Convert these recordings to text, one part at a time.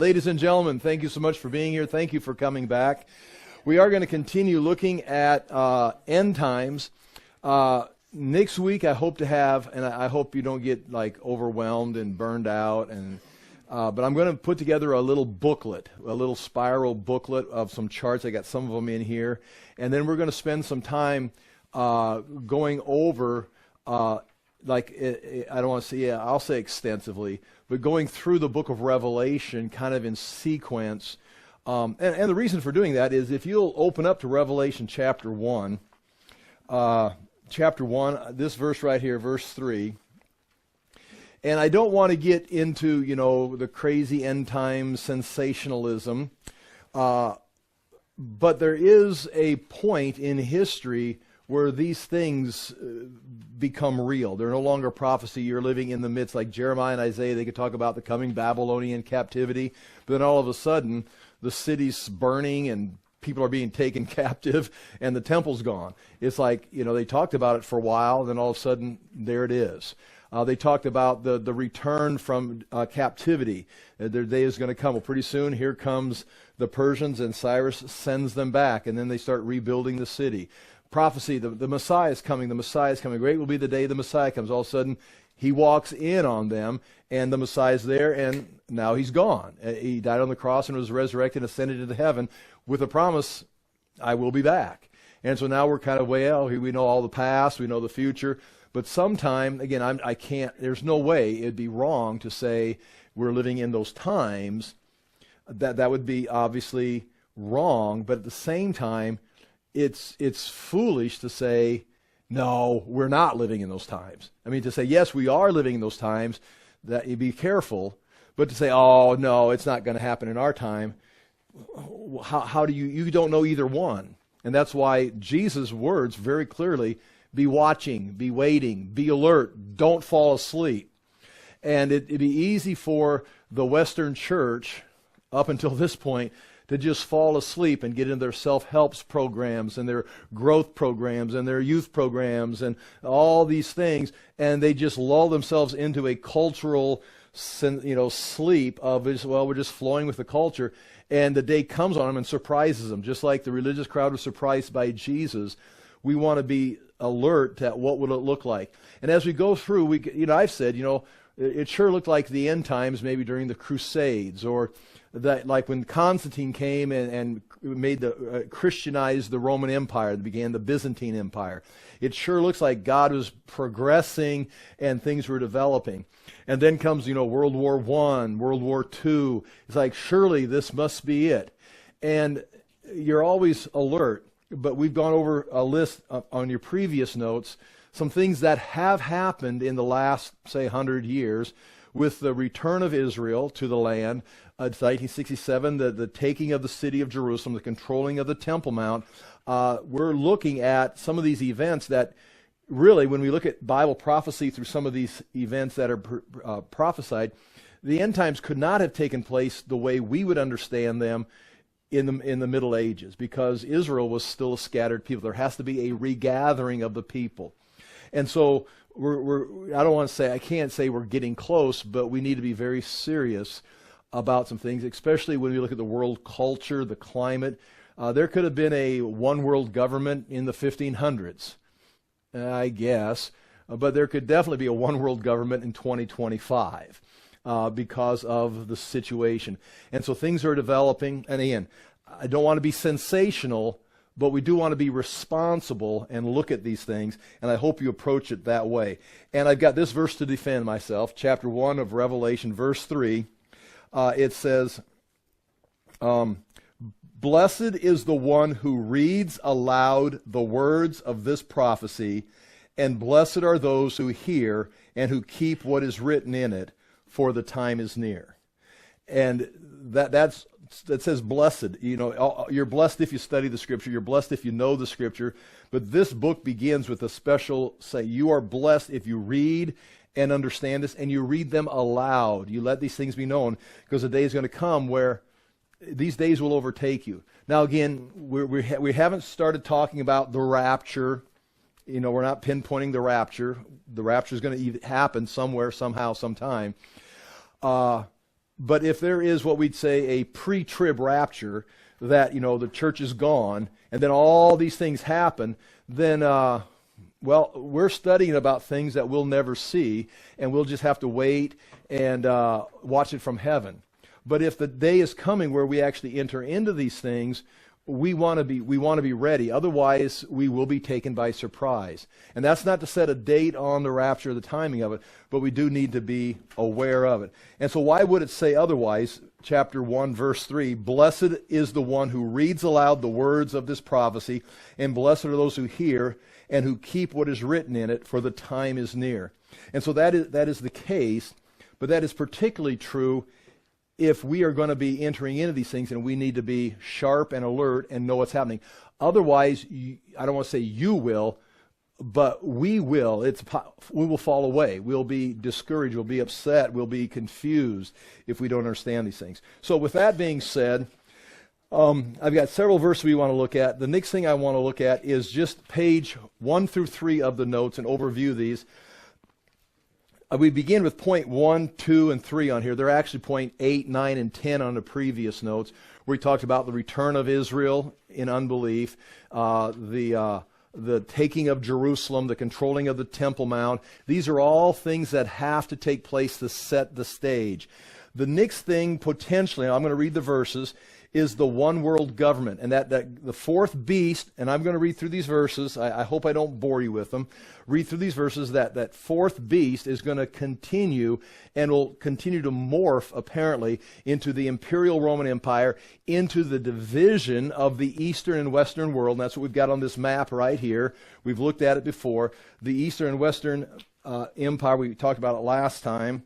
Ladies and gentlemen, thank you so much for being here. Thank you for coming back. We are going to continue looking at end times. Next week, I hope to have, and I hope you don't get like overwhelmed and burned out, but I'm going to put together a little booklet, a little spiral booklet of some charts. I got some of them in here, and then we're going to spend some time going over. I don't want to say, I'll say extensively, but going through the book of Revelation kind of in sequence. And the reason for doing that is if you'll open up to Revelation chapter 1, this verse right here, verse 3. And I don't want to get into, the crazy end time sensationalism, but there is a point in history where these things become real. They're no longer prophecy. You're living in the midst, like Jeremiah and Isaiah, they could talk about the coming Babylonian captivity, but then all of a sudden, the city's burning and people are being taken captive and the temple's gone. It's like, they talked about it for a while, then all of a sudden, there it is. They talked about the return from captivity. Their day is going to come. Well, pretty soon, here comes the Persians, and Cyrus sends them back, and then they start rebuilding the city. Prophecy, the Messiah is coming, Great will be the day the Messiah comes. All of a sudden, he walks in on them, and the Messiah's there, and now he's gone. He died on the cross and was resurrected and ascended into heaven with a promise, I will be back. And so now we're kind of, we know all the past, we know the future, but sometime, again, I can't, there's no way it'd be wrong to say we're living in those times. That would be obviously wrong, but at the same time, it's foolish to say, no, we're not living in those times. I mean, to say, yes, we are living in those times, that you be careful, but to say, oh, no, it's not going to happen in our time, how do you don't know either one. And that's why Jesus' words very clearly, be watching, be waiting, be alert, don't fall asleep. And it'd be easy for the Western church, up until this point, to just fall asleep and get into their self-help programs and their growth programs and their youth programs and all these things, and they just lull themselves into a cultural, sleep of, we're just flowing with the culture, and the day comes on them and surprises them, just like the religious crowd was surprised by Jesus. We want to be alert at what would it look like. And as we go through, I've said, it sure looked like the end times maybe during the Crusades, or that like when Constantine came and made Christianized the Roman Empire, that began the Byzantine Empire. It sure looks like God was progressing and things were developing. And then comes, World War I, World War II. It's like, surely this must be it. And you're always alert, but we've gone over a list on your previous notes, some things that have happened in the last, say, 100 years, with the return of Israel to the land. It's 1967, the taking of the city of Jerusalem, the controlling of the Temple Mount. We're looking at some of these events that really, when we look at Bible prophecy through some of these events that are prophesied, the end times could not have taken place the way we would understand them in the Middle Ages, because Israel was still a scattered people. There has to be a regathering of the people. And so I can't say we're getting close, but we need to be very serious about some things, especially when we look at the world culture, the climate. There could have been a one world government in the 1500s, I guess, but there could definitely be a one world government in 2025 because of the situation. And so things are developing. And again, I don't want to be sensational, but we do want to be responsible and look at these things, and I hope you approach it that way. And I've got this verse to defend myself, chapter 1 of Revelation, verse 3. It says, "Blessed is the one who reads aloud the words of this prophecy, and blessed are those who hear and who keep what is written in it, for the time is near." And that says blessed. You're blessed if you study the Scripture. You're blessed if you know the Scripture. But this book begins with a special say. You are blessed if you read and understand this, and you read them aloud. You let these things be known, because a day is going to come where these days will overtake you. Now, again, we haven't started talking about the rapture. We're not pinpointing the rapture. The rapture is going to happen somewhere, somehow, sometime. But if there is what we'd say a pre-trib rapture, that, the church is gone, and then all these things happen, then, we're studying about things that we'll never see, and we'll just have to wait and watch it from heaven. But if the day is coming where we actually enter into these things, we want to be ready. Otherwise, we will be taken by surprise. And that's not to set a date on the rapture, the timing of it, but we do need to be aware of it. And so why would it say otherwise? Chapter 1, verse 3, "Blessed is the one who reads aloud the words of this prophecy, and blessed are those who hear and who keep what is written in it, for the time is near." And so that is the case, but that is particularly true if we are going to be entering into these things, and we need to be sharp and alert and know what's happening. Otherwise, I don't want to say you will, but we will. We will fall away. We'll be discouraged. We'll be upset. We'll be confused if we don't understand these things. So with that being said, I've got several verses we want to look at. The next thing I want to look at is just page 1 through 3 of the notes and overview these. We begin with point 1, 2, and 3 on here. They're actually point 8, 9, and 10 on the previous notes, where we talked about the return of Israel in unbelief, the taking of Jerusalem, the controlling of the Temple Mount. These are all things that have to take place to set the stage. The next thing, potentially, I'm going to read the verses, is the one world government. And that the fourth beast, and I'm going to read through these verses. I hope I don't bore you with them. Read through these verses. That fourth beast is going to continue and will continue to morph, apparently, into the imperial Roman Empire, into the division of the Eastern and Western world. And that's what we've got on this map right here. We've looked at it before. The Eastern and Western Empire, we talked about it last time.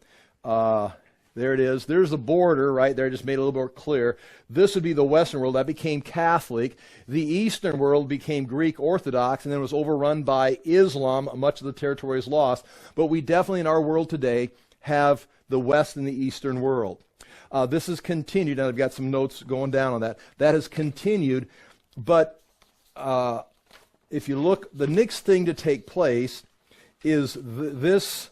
There it is. There's the border right there. Just made it a little more clear. This would be the Western world. That became Catholic. The Eastern world became Greek Orthodox, and then was overrun by Islam. Much of the territory is lost. But we definitely, in our world today, have the West and the Eastern world. This has continued, and I've got some notes going down on that. That has continued. But if you look, the next thing to take place is this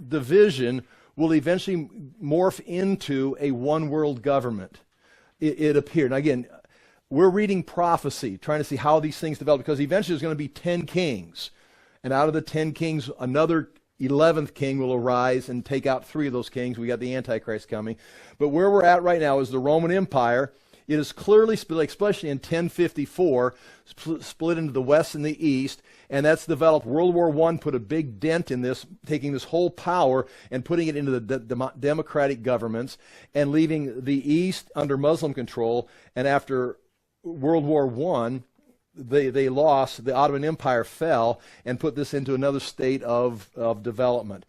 division will eventually morph into a one world government. It appeared. And again, we're reading prophecy, trying to see how these things develop, because eventually there's going to be 10 kings. And out of the 10 kings, another 11th king will arise and take out 3 of those kings. We got the Antichrist coming. But where we're at right now is the Roman Empire. It is clearly split, especially in 1054, split into the West and the East, and that's developed. World War I put a big dent in this, taking this whole power and putting it into the democratic governments and leaving the East under Muslim control. And after World War I, they lost. The Ottoman Empire fell and put this into another state of development.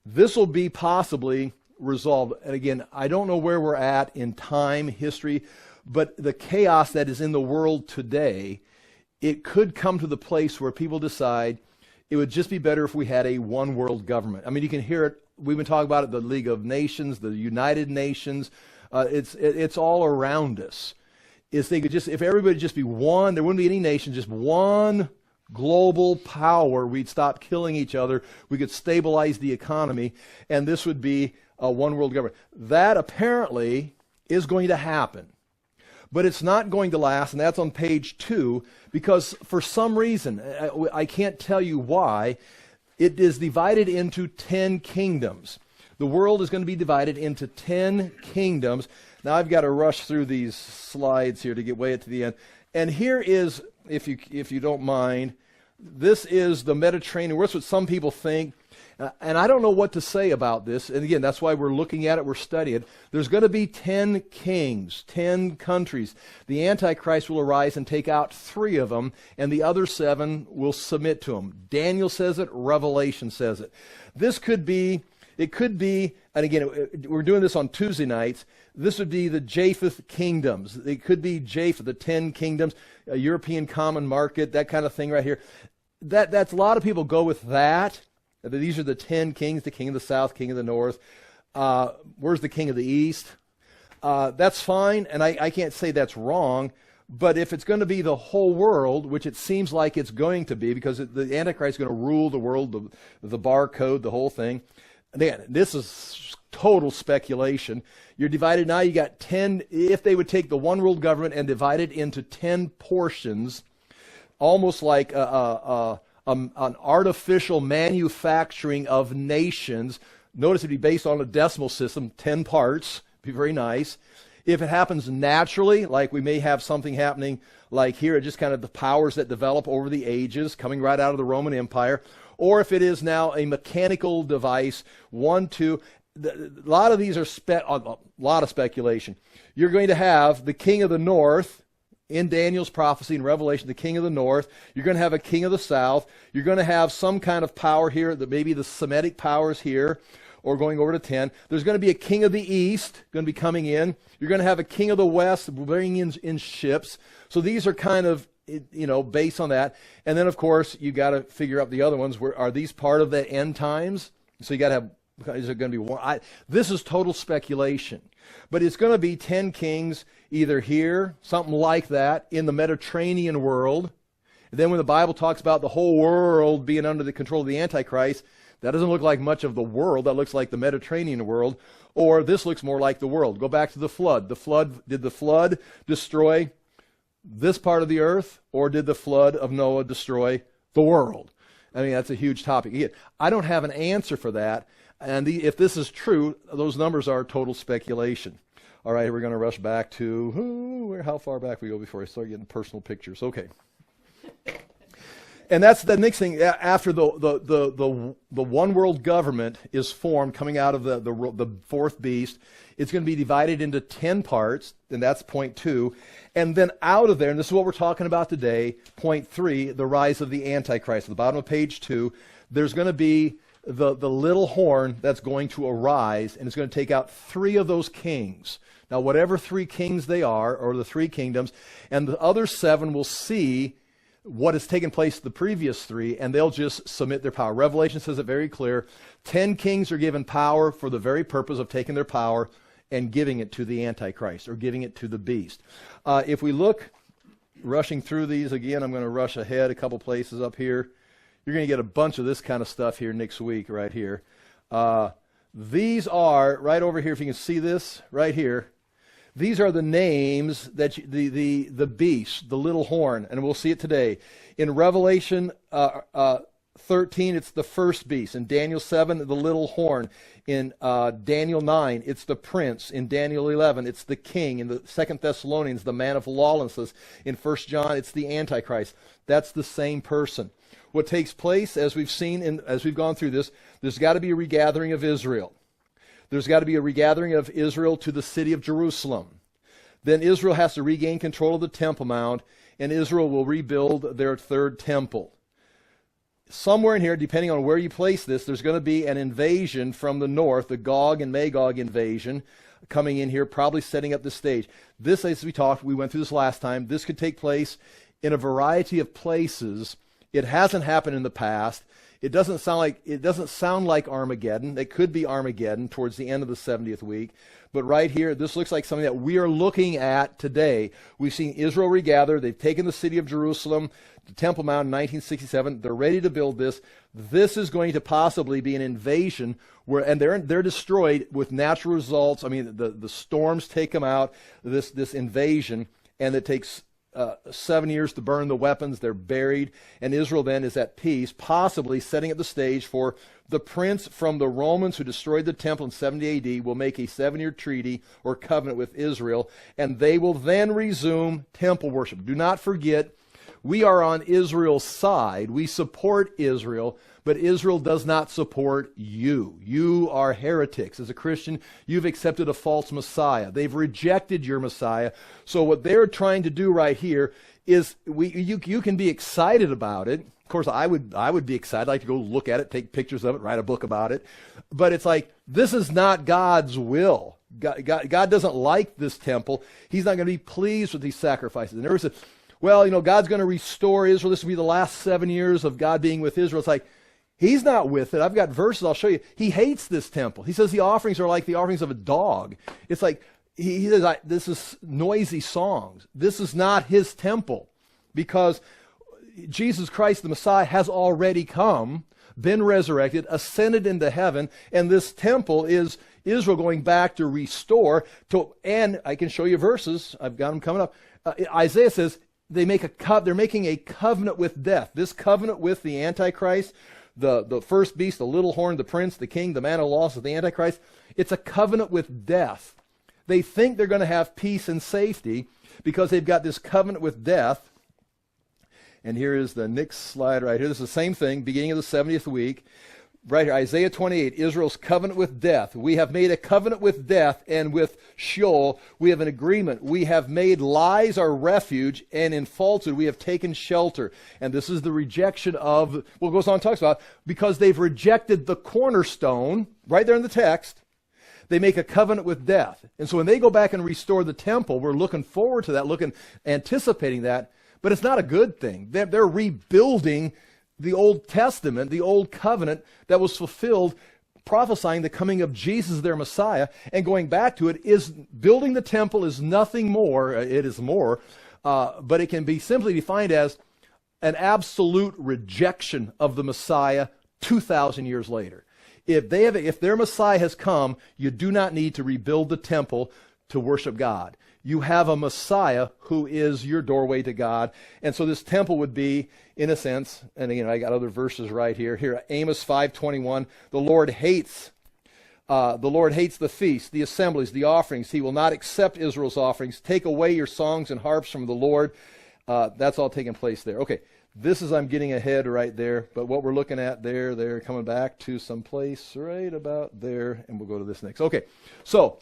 This will be possibly resolved. And again, I don't know where we're at in time, history, but the chaos that is in the world today, it could come to the place where people decide it would just be better if we had a one world government. I mean, you can hear it. We've been talking about it, the League of Nations, the United Nations. It's all around us. If everybody just be one, there wouldn't be any nation, just one global power. We'd stop killing each other. We could stabilize the economy, and this would be a one world government. That apparently is going to happen. But it's not going to last, and that's on page 2, because for some reason, I can't tell you why, it is divided into 10 kingdoms. The world is going to be divided into 10 kingdoms. Now I've got to rush through these slides here to get way to the end. And here is, if you don't mind, this is the Mediterranean. That's what some people think. And I don't know what to say about this. And again, that's why we're looking at it, we're studying it. There's going to be 10 kings, 10 countries. The Antichrist will arise and take out 3 of them, and the other 7 will submit to him. Daniel says it, Revelation says it. It could be, and again, we're doing this on Tuesday nights, this would be the Japheth kingdoms. It could be Japheth, the 10 kingdoms, a European common market, that kind of thing right here. That's a lot of people go with that. These are the 10 kings, the king of the south, king of the north. Where's the king of the east? That's fine, and I can't say that's wrong, but if it's going to be the whole world, which it seems like it's going to be, because the Antichrist is going to rule the world, the barcode, the whole thing, again, this is total speculation. You're divided now, you got 10, if they would take the one world government and divide it into 10 portions, almost like an artificial manufacturing of nations. Notice it'd be based on a decimal system, 10 parts, be very nice. If it happens naturally, like we may have something happening like here, just kind of the powers that develop over the ages, coming right out of the Roman Empire, or if it is now a mechanical device, 1, 2, a lot of these are a lot of speculation. You're going to have the king of the north, in Daniel's prophecy in Revelation, the king of the north. You're going to have a king of the south. You're going to have some kind of power here, that maybe the Semitic powers here, or going over to 10. There's going to be a king of the east going to be coming in. You're going to have a king of the west bringing in ships. So these are kind of, based on that. And then, of course, you got to figure out the other ones. Are these part of the end times? So you got to have, is it going to be one? This is total speculation. But it's going to be 10 kings either here, something like that, in the Mediterranean world. And then when the Bible talks about the whole world being under the control of the Antichrist, that doesn't look like much of the world. That looks like the Mediterranean world. Or this looks more like the world. Go back to the flood. Did the flood destroy this part of the earth? Or did the flood of Noah destroy the world? I mean, that's a huge topic. Again, I don't have an answer for that. And if this is true, those numbers are total speculation. All right, we're going to rush back to, how far back we go before I start getting personal pictures. Okay. And that's the next thing. After the one world government is formed, coming out of the fourth beast, it's going to be divided into 10 parts, and that's point 2. And then out of there, and this is what we're talking about today, point 3, the rise of the Antichrist. At the bottom of page 2, there's going to be the little horn that's going to arise, and it's going to take out 3 of those kings. Now, whatever 3 kings they are, or the 3 kingdoms, and the other 7 will see what has taken place to the previous 3, and they'll just submit their power. Revelation says it very clear. 10 kings are given power for the very purpose of taking their power and giving it to the Antichrist, or giving it to the beast. If we look, rushing through these again, I'm going to rush ahead a couple places up here. You're going to get a bunch of this kind of stuff here next week, right here. These are, right over here, if you can see this, right here, these are the names that the beast, the little horn, and we'll see it today. In Revelation 13, it's the first beast. In Daniel 7, the little horn. In Daniel 9, it's the prince. In Daniel 11, it's the king. In the 2 Thessalonians, the man of lawlessness. In 1 John, it's the Antichrist. That's the same person. What takes place, as we've seen, as we've gone through this, there's got to be a regathering of Israel. There's got to be a regathering of Israel to the city of Jerusalem. Then Israel has to regain control of the Temple Mount, and Israel will rebuild their third temple. Somewhere in here, depending on where you place this, there's going to be an invasion from the north, the Gog and Magog invasion, coming in here, probably setting up the stage. This, as we went through this last time, this could take place in a variety of places. It hasn't happened in the past. It doesn't sound like Armageddon. It could be Armageddon towards the end of the 70th week. But right here, this looks like something that we are looking at today. We've seen Israel regather. They've taken the city of Jerusalem, the Temple Mount in 1967. They're ready to build this. This is going to possibly be an invasion and they're destroyed with natural results. I mean, the storms take them out, this invasion, and it takes 7 years to burn the weapons. They're buried, and Israel then is at peace, possibly setting up the stage for the prince from the Romans who destroyed the temple in 70 AD will make a 7-year treaty or covenant with Israel, and they will then resume temple worship. Do not forget, we are on Israel's side. We support Israel, but Israel does not support you. You are heretics. As a Christian, you've accepted a false Messiah. They've rejected your Messiah. So what they're trying to do right here is you can be excited about it. Of course, I would be excited. I'd like to go look at it, take pictures of it, write a book about it. But it's like, this is not God's will. God doesn't like this temple. He's not going to be pleased with these sacrifices. And there's God's going to restore Israel. This will be the last 7 years of God being with Israel. It's like, He's not with it. I've got verses I'll show you. He hates this temple. He says the offerings are like the offerings of a dog. It's like, he says, this is noisy songs. This is not His temple, because Jesus Christ, the Messiah, has already come. been resurrected, ascended into heaven, and this temple is Israel going back to restore. And I can show you verses. I've got them coming up. Isaiah says they're making a covenant with death. This covenant with the Antichrist, the first beast, the little horn, the prince, the king, the man of lawlessness, the Antichrist. It's a covenant with death. They think they're going to have peace and safety because they've got this covenant with death. And here is the next slide right here. This is the same thing, beginning of the 70th week. Right here, Isaiah 28, Israel's covenant with death. We have made a covenant with death, and with Sheol we have an agreement. We have made lies our refuge, and in falsehood we have taken shelter. And this is the rejection of, well, it goes on and talks about, because they've rejected the cornerstone, right there in the text, they make a covenant with death. And so when they go back and restore the temple, we're looking forward to that, anticipating that, but it's not a good thing. They're rebuilding the Old Testament, the Old Covenant that was fulfilled, prophesying the coming of Jesus, their Messiah, and going back to it is building the temple is nothing more, it is more, but it can be simply defined as an absolute rejection of the Messiah 2,000 years later. If their Messiah has come, you do not need to rebuild the temple to worship God. You have a Messiah who is your doorway to God. And so this temple would be, in a sense, and again, I got other verses right here. Here, Amos 5:21, the Lord hates the feast, the assemblies, the offerings. He will not accept Israel's offerings. Take away your songs and harps from the Lord. That's all taking place there. Okay, I'm getting ahead right there, but what we're looking at there, they're coming back to some place right about there, and we'll go to this next. Okay, so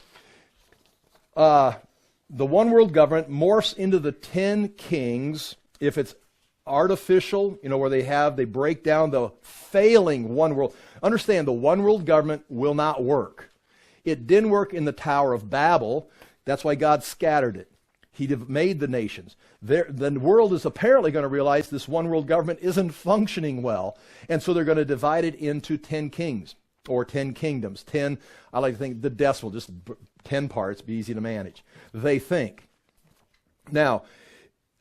the one world government morphs into the 10 kings if it's artificial, where they break down the failing one world. Understand, the one world government will not work. It didn't work in the Tower of Babel. That's why God scattered it. He made the nations. The world is apparently going to realize this one world government isn't functioning well, and so they're going to divide it into 10 kings or 10 kingdoms. 10, I like to think the decimal, just 10 parts, be easy to manage. They think. Now,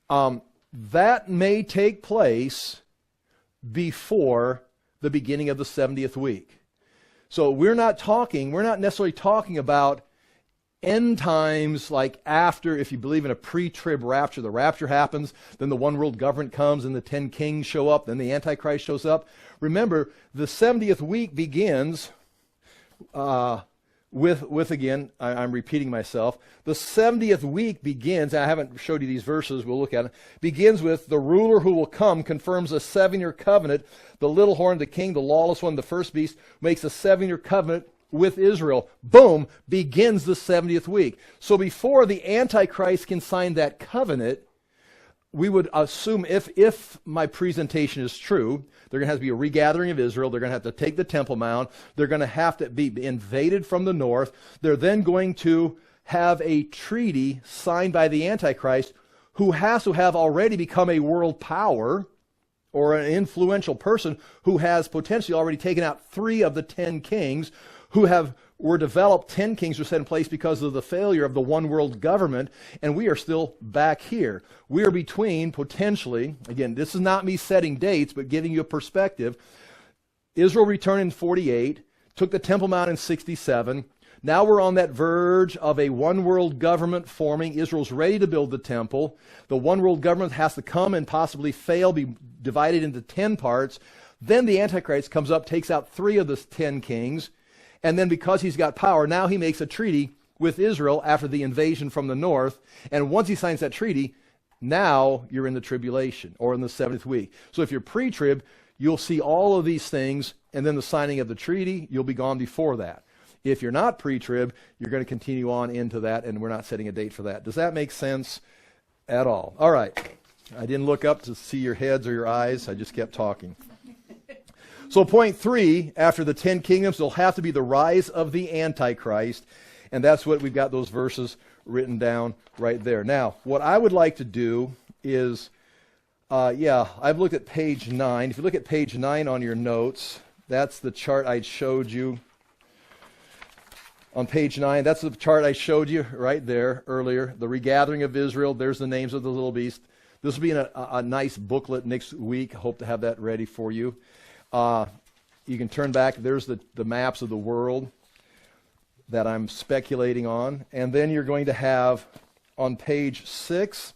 that may take place before the beginning of the 70th week. So we're not necessarily talking about end times like after, if you believe in a pre-trib rapture, the rapture happens, then the one world government comes and the 10 kings show up, then the Antichrist shows up. Remember, the 70th week begins with again, I'm repeating myself, the 70th week begins, and I haven't showed you these verses, we'll look at it, begins with the ruler who will come confirms a 7-year covenant. The little horn, the king, the lawless one, the first beast, makes a 7-year covenant with Israel. Boom, begins the 70th week. So before the Antichrist can sign that covenant, we would assume, if my presentation is true, they're going to have to be a regathering of Israel. They're going to have to take the Temple Mount. They're going to have to be invaded from the north. They're then going to have a treaty signed by the Antichrist, who has to have already become a world power or an influential person who has potentially already taken out 3 of the 10 kings were developed. 10 kings were set in place because of the failure of the one world government, and we are still back here. We are between, potentially, again, this is not me setting dates, but giving you a perspective. Israel returned in 48, took the Temple Mount in 67. Now we're on that verge of a one world government forming. Israel's ready to build the temple. The one world government has to come and possibly fail, be divided into 10 parts. Then the Antichrist comes up, takes out 3 of the 10 kings. And then because he's got power, now he makes a treaty with Israel after the invasion from the north. And once he signs that treaty, now you're in the tribulation or in the 7th week. So if you're pre-trib, you'll see all of these things, and then the signing of the treaty, you'll be gone before that. If you're not pre-trib, you're going to continue on into that, and we're not setting a date for that. Does that make sense at all? All right. I didn't look up to see your heads or your eyes. I just kept talking. So point 3, after the 10 kingdoms, there'll have to be the rise of the Antichrist. And that's what we've got those verses written down right there. Now, what I would like to do is, I've looked at page 9. If you look at page 9 on your notes, that's the chart I showed you. On page 9, that's the chart I showed you right there earlier. The regathering of Israel, there's the names of the little beast. This will be in a nice booklet next week. Hope to have that ready for you. You can turn back. There's the maps of the world that I'm speculating on. And then you're going to have on page 6,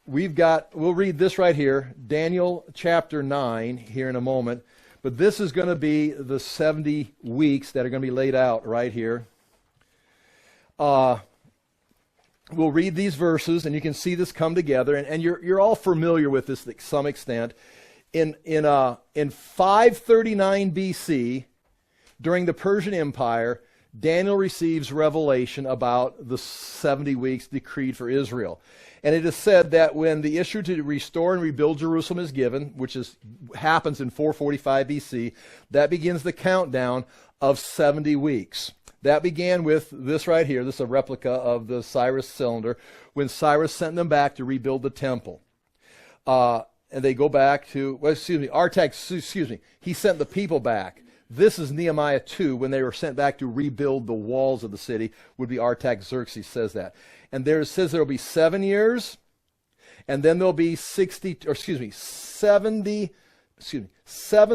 we'll read this right here, Daniel chapter 9 here in a moment. But this is going to be the 70 weeks that are going to be laid out right here. We'll read these verses, and you can see this come together. And you're all familiar with this to some extent. In 539 BC, during the Persian Empire, Daniel receives revelation about the 70 weeks decreed for Israel. And it is said that when the issue to restore and rebuild Jerusalem is given, which happens in 445 BC, that begins the countdown of 70 weeks. That began with this right here. This is a replica of the Cyrus cylinder, when Cyrus sent them back to rebuild the temple. And they go back to, he sent the people back. This is Nehemiah 2, when they were sent back to rebuild the walls of the city, would be Artaxerxes says that. And it says there will be 7 years, and then there'll be 7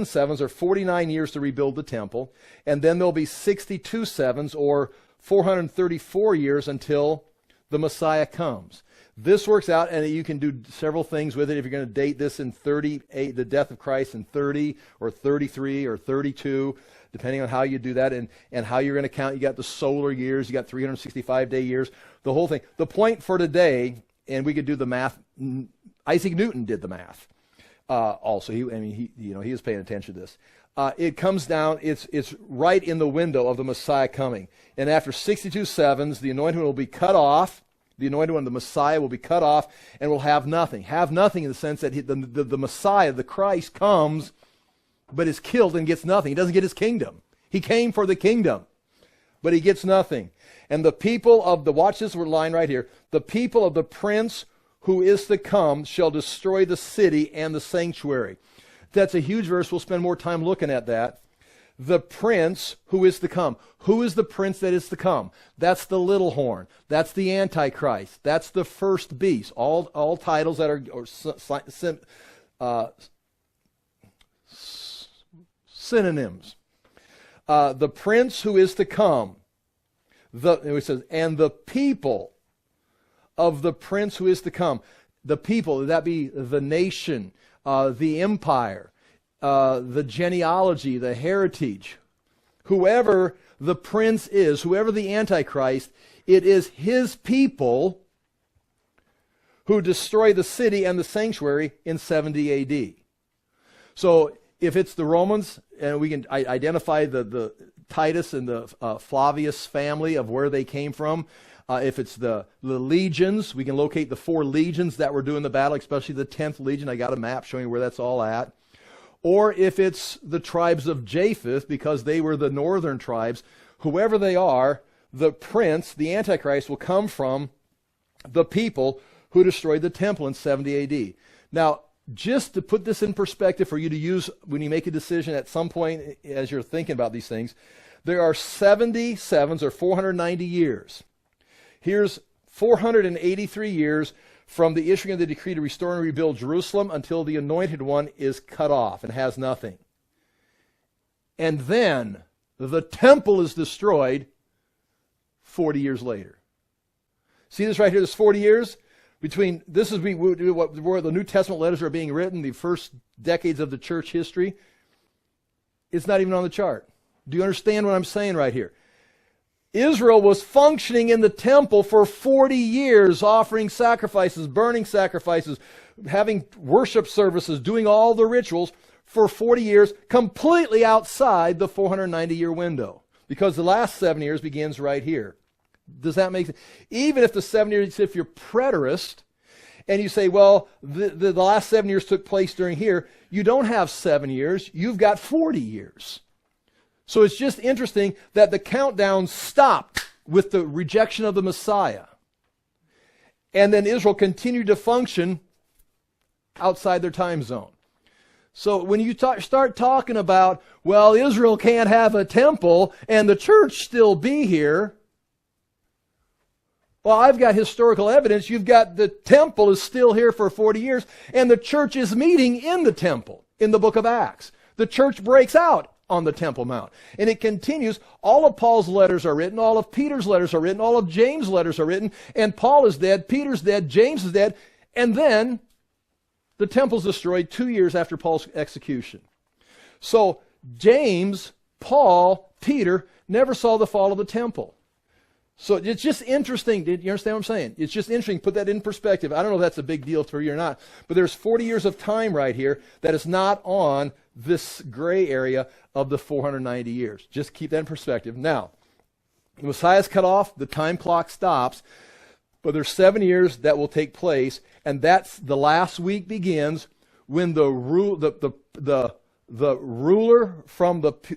sevens or 49 years to rebuild the temple, and then there'll be 62 sevens or 434 years until the Messiah comes. This works out, and you can do several things with it. If you're going to date this in 38, the death of Christ in 30 or 33 or 32, depending on how you do that and how you're going to count. You got the solar years, you got 365-day years, the whole thing. The point for today, and we could do the math. Isaac Newton did the math. Also, he was paying attention to this. It comes down. It's right in the window of the Messiah coming, and after 62 sevens, the anointed one will be cut off. The anointed one, the Messiah, will be cut off and will have nothing. Have nothing in the sense that the Messiah, the Christ, comes, but is killed and gets nothing. He doesn't get his kingdom. He came for the kingdom, but he gets nothing. And the people of watch this line right here, the people of the prince who is to come shall destroy the city and the sanctuary. That's a huge verse. We'll spend more time looking at that. The prince who is to come. Who is the prince that is to come? That's the little horn. That's the Antichrist. That's the first beast. All titles that are synonyms. The prince who is to come. It says, and the people of the prince who is to come. The people, that be the nation, the empire, the genealogy, the heritage. Whoever the prince is, whoever the Antichrist, it is his people who destroy the city and the sanctuary in 70 AD. So if it's the Romans, and we can identify the Titus and the Flavius family of where they came from. If it's the legions, we can locate the 4 legions that were doing the battle, especially the 10th legion. I got a map showing where that's all at. Or if it's the tribes of Japheth, because they were the northern tribes, whoever they are, the prince, the Antichrist, will come from the people who destroyed the temple in 70 AD. Now, just to put this in perspective for you to use when you make a decision at some point as you're thinking about these things, there are 70 sevens or 490 years. Here's 483 years from the issuing of the decree to restore and rebuild Jerusalem until the anointed one is cut off and has nothing. And then the temple is destroyed 40 years later. See this right here, this 40 years? Between, this is where the New Testament letters are being written, the first decades of the church history. It's not even on the chart. Do you understand what I'm saying right here? Israel was functioning in the temple for 40 years, offering sacrifices, burning sacrifices, having worship services, doing all the rituals for 40 years, completely outside the 490-year window. Because the last 7 years begins right here. Does that make sense? Even if the 7 years, if you're preterist, and you say, well, the last 7 years took place during here, you don't have 7 years, you've got 40 years. So it's just interesting that the countdown stopped with the rejection of the Messiah. And then Israel continued to function outside their time zone. So when you start talking about, well, Israel can't have a temple and the church still be here, well, I've got historical evidence. You've got the temple is still here for 40 years, and the church is meeting in the temple in the book of Acts. the church breaks out on the Temple Mount. And it continues. All of Paul's letters are written. All of Peter's letters are written. All of James' letters are written. And Paul is dead. Peter's dead. James is dead. And then the temple's destroyed 2 years after Paul's execution. So James, Paul, Peter never saw the fall of the temple. So it's just interesting. Did you understand what I'm saying? It's just interesting. Put that in perspective. I don't know if that's a big deal for you or not, but there's 40 years of time right here that is not on this gray area of the 490 years. Just keep that in perspective. Now, the Messiah's cut off, the time clock stops, but there's 7 years that will take place, and that's the last week begins when the ruler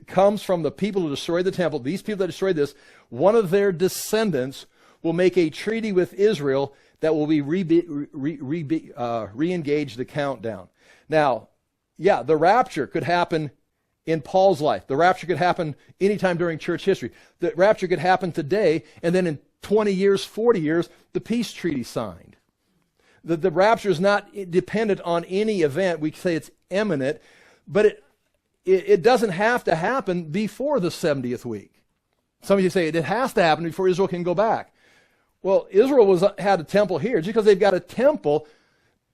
comes from the people who destroyed the temple. These people that destroyed this, one of their descendants will make a treaty with Israel that will be re-engage the countdown. Now, yeah, the rapture could happen in Paul's life. The rapture could happen anytime during church history. The rapture could happen today, and then in 20 years, 40 years, the peace treaty signed. The rapture is not dependent on any event. We say it's imminent, but it doesn't have to happen before the 70th week. Some of you say it has to happen before Israel can go back. Well, Israel had a temple here. Just because they've got a temple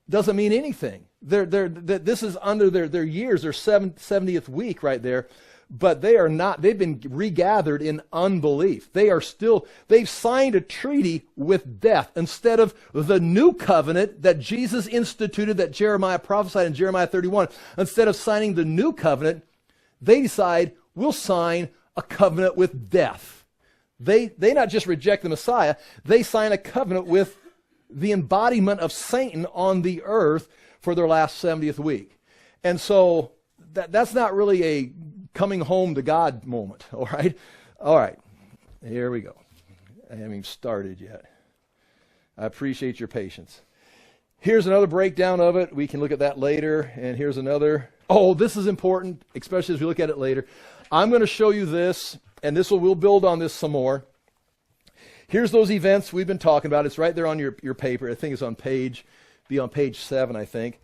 doesn't mean anything. This is under their years, their 70th week right there. But they are not, they've been regathered in unbelief. They've signed a treaty with death instead of the new covenant that Jesus instituted, that Jeremiah prophesied in Jeremiah 31. Instead of signing the new covenant, they decide, we'll sign a covenant with death. They not just reject the Messiah, they sign a covenant with the embodiment of Satan on the earth for their last 70th week. And so that's not really a coming home to God moment, all right? All right, here we go. I haven't even started yet. I appreciate your patience. Here's another breakdown of it. We can look at that later, and here's another. Oh, this is important, especially as we look at it later. I'm going to show you this, and we'll build on this some more. Here's those events we've been talking about. It's right there on your paper. I think it's on page 7, I think.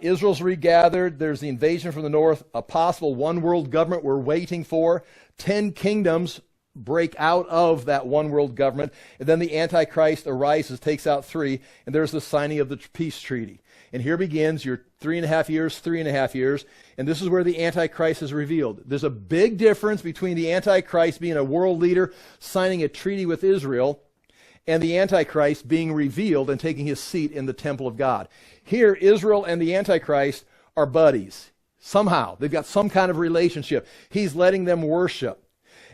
Israel's regathered. There's the invasion from the north, a possible one world government we're waiting for. 10 kingdoms break out of that one world government. And then the Antichrist arises, takes out 3, and there's the signing of the peace treaty. And here begins your 3.5 years, and this is where the Antichrist is revealed. There's a big difference between the Antichrist being a world leader, signing a treaty with Israel, and the Antichrist being revealed and taking his seat in the temple of God. Here, Israel and the Antichrist are buddies. Somehow, they've got some kind of relationship. He's letting them worship.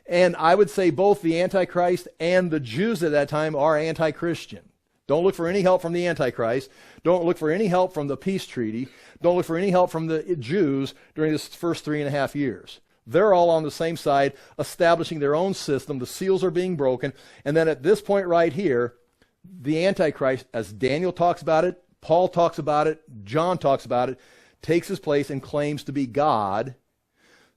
And I would say both the Antichrist and the Jews at that time are anti-Christian. Don't look for any help from the Antichrist. Don't look for any help from the peace treaty. Don't look for any help from the Jews during this first 3.5 years. They're all on the same side, establishing their own system. The seals are being broken. And then at this point right here, the Antichrist, as Daniel talks about it, Paul talks about it, John talks about it, takes his place and claims to be God.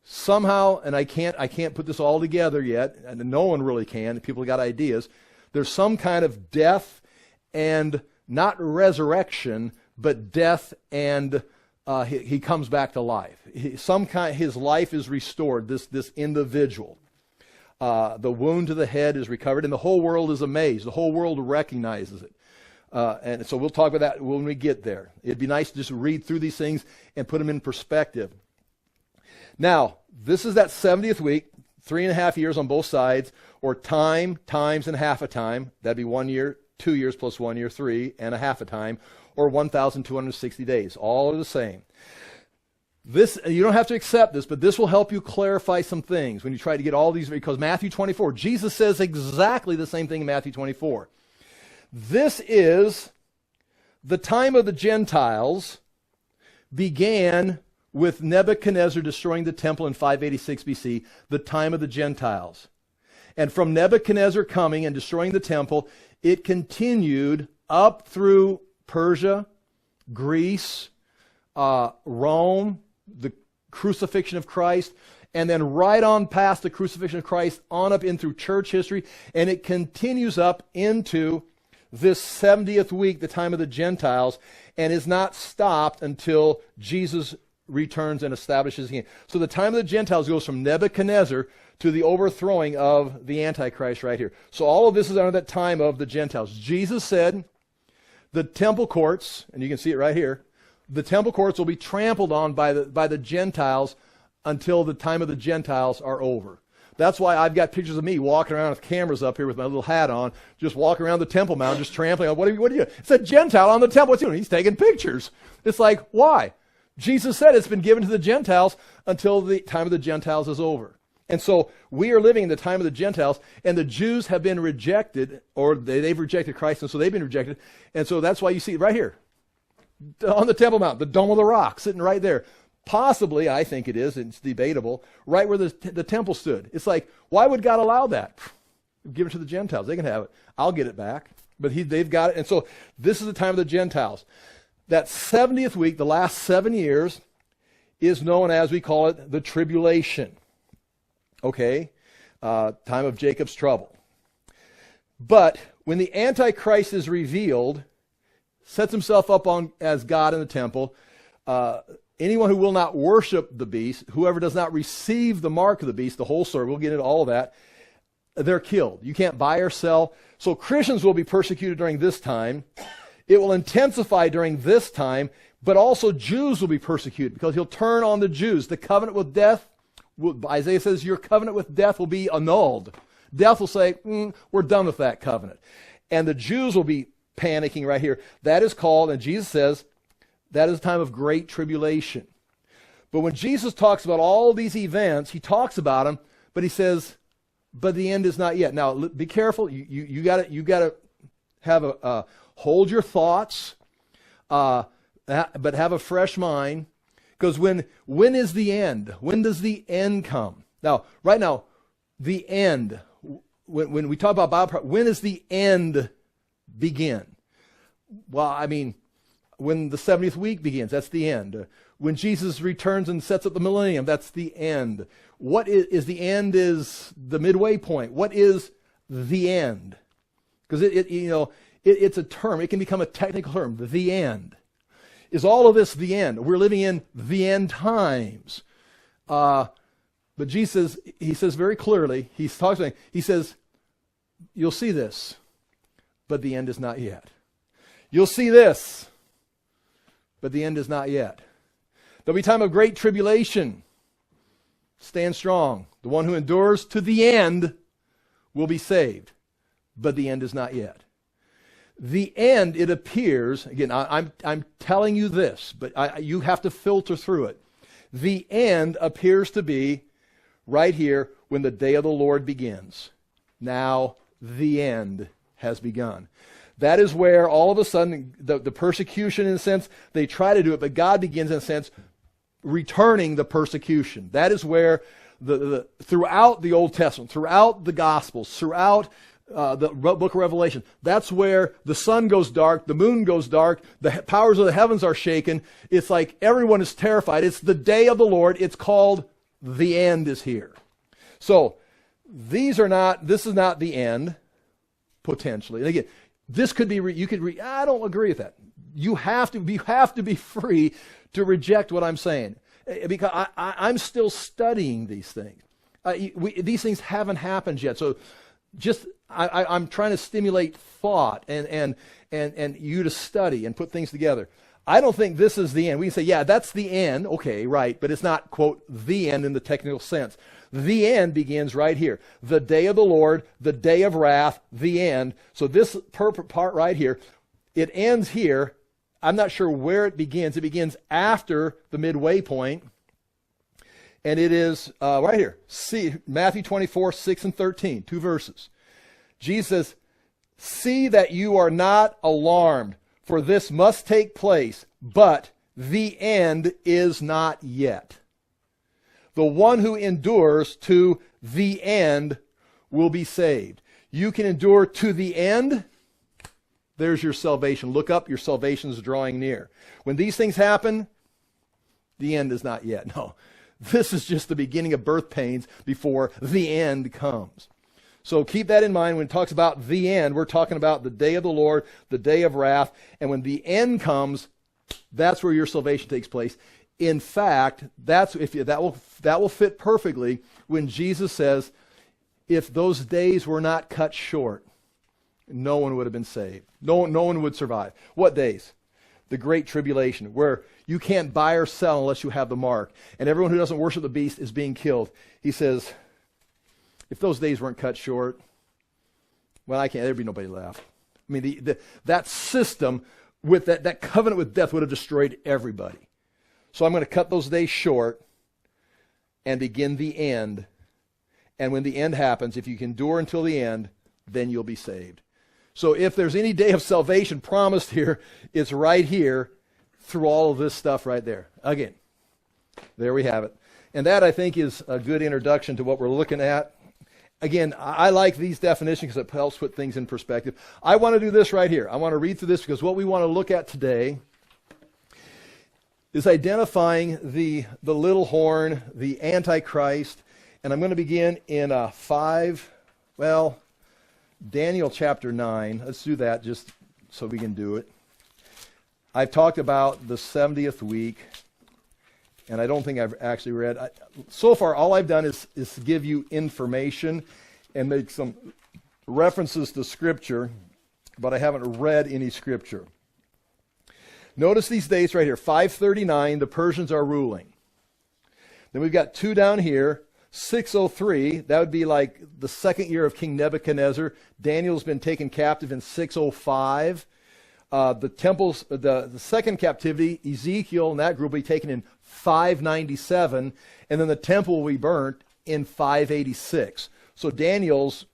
Somehow, and I can't put this all together yet, and no one really can, people have got ideas, there's some kind of death and not resurrection, but death and he comes back to life. His life is restored, this individual. The wound to the head is recovered, and the whole world is amazed. The whole world recognizes it. And so we'll talk about that when we get there. It'd be nice to just read through these things and put them in perspective. Now, this is that 70th week, 3.5 years on both sides, or time, times, and half a time. That'd be 1 year, 2 years plus 1 year, 3.5 a time, or 1,260 days. All are the same. This, you don't have to accept this, but this will help you clarify some things when you try to get all these, because Matthew 24, Jesus says exactly the same thing in Matthew 24. This is the time of the Gentiles began with Nebuchadnezzar destroying the temple in 586 BC, the time of the Gentiles. And from Nebuchadnezzar coming and destroying the temple, it continued up through Persia, Greece, Rome, the crucifixion of Christ, and then right on past the crucifixion of Christ, on up in through church history, and it continues up into this 70th week, the time of the Gentiles, and is not stopped until Jesus returns and establishes again. So the time of the Gentiles goes from Nebuchadnezzar to the overthrowing of the Antichrist right here. So all of this is under that time of the Gentiles. Jesus said the temple courts, and you can see it right here, the temple courts will be trampled on by the Gentiles until the time of the Gentiles are over. That's why I've got pictures of me walking around with cameras up here with my little hat on, just walking around the Temple Mount, just trampling on. What are you doing? It's a Gentile on the temple. What's he doing? He's taking pictures. It's like, why? Jesus said it's been given to the Gentiles until the time of the Gentiles is over. And so we are living in the time of the Gentiles, and the Jews have been rejected, or they've rejected Christ, and so they've been rejected. And so that's why you see it right here on the Temple Mount, the Dome of the Rock, sitting right there. Possibly, I think it is, it's debatable, right where the temple stood. It's like, why would God allow that? Give it to the Gentiles. They can have it. I'll get it back. But they've got it. And so this is the time of the Gentiles. That 70th week, the last 7 years, is known as, we call it, the tribulation. Okay? Time of Jacob's trouble. But when the Antichrist is revealed, sets himself up as God in the temple, anyone who will not worship the beast, whoever does not receive the mark of the beast, the whole story, we'll get into all of that, they're killed. You can't buy or sell. So Christians will be persecuted during this time. It will intensify during this time, but also Jews will be persecuted because he'll turn on the Jews. The covenant with death, Isaiah says, your covenant with death will be annulled. Death will say, we're done with that covenant. And the Jews will be panicking right here. That is called, and Jesus says, that is a time of great tribulation. But when Jesus talks about all these events, he talks about them, but he says, but the end is not yet. Now, be careful. You got to have hold your thoughts, but have a fresh mind. Because when is the end? When does the end come? Now, right now, the end, when we talk about Bible, when does the end begin? Well, I mean, when the 70th week begins, that's the end. When Jesus returns and sets up the millennium, that's the end. What is the end is the midway point. What is the end? Because it's a term. It can become a technical term. The end. Is all of this the end? We're living in the end times. But Jesus, he says very clearly, he says, you'll see this, but the end is not yet. You'll see this, but the end is not yet. There'll be time of great tribulation. Stand strong. The one who endures to the end will be saved, but the end is not yet. The end, it appears, again, I'm telling you this, but you have to filter through it. The end appears to be right here when the day of the Lord begins. Now the end has begun. That is where all of a sudden the persecution, in a sense, they try to do it, but God begins, in a sense, returning the persecution. That is where throughout the Old Testament, throughout the Gospels, throughout the book of Revelation, that's where the sun goes dark, the moon goes dark, the powers of the heavens are shaken. It's like everyone is terrified. It's the day of the Lord. It's called the end is here. So this is not the end, potentially. And again, this could be, I don't agree with that. You have to be free to reject what I'm saying. Because I'm still studying these things. These things haven't happened yet. So just, I'm trying to stimulate thought and you to study and put things together. I don't think this is the end. We can say, yeah, that's the end. Okay, right. But it's not, quote, the end in the technical sense. The end begins right here. The day of the Lord, the day of wrath, the end. So this part right here, it ends here. I'm not sure where it begins. It begins after the midway point. And it is right here. See, Matthew 24, 6 and 13, 2 verses. Jesus says, see that you are not alarmed, for this must take place, but the end is not yet. The one who endures to the end will be saved. You can endure to the end. There's your salvation. Look up, your salvation is drawing near. When these things happen, the end is not yet. No, this is just the beginning of birth pains before the end comes. So keep that in mind when it talks about the end. We're talking about the day of the Lord, the day of wrath. And when the end comes, that's where your salvation takes place. In fact, that will fit perfectly when Jesus says, if those days were not cut short, no one would have been saved. No one would survive. What days? The Great Tribulation, where you can't buy or sell unless you have the mark. And everyone who doesn't worship the beast is being killed. He says, if those days weren't cut short, well, there'd be nobody left. I mean, that system with that covenant with death would have destroyed everybody. So I'm going to cut those days short and begin the end. And when the end happens, if you can endure until the end, then you'll be saved. So if there's any day of salvation promised here, it's right here through all of this stuff right there. Again, there we have it. And that, I think, is a good introduction to what we're looking at. Again, I like these definitions because it helps put things in perspective. I want to do this right here. I want to read through this because what we want to look at today is identifying the little horn, the Antichrist. And I'm going to begin in Daniel chapter 9. Let's do that just so we can do it. I've talked about the 70th week, and I don't think I've actually read. So far, all I've done is give you information and make some references to Scripture, but I haven't read any Scripture. Notice these dates right here. 539, the Persians are ruling. Then we've got 2 down here. 603, that would be like the second year of King Nebuchadnezzar. Daniel's been taken captive in 605. The second captivity, Ezekiel and that group will be taken in 597. And then the temple will be burnt in 586. So Daniel's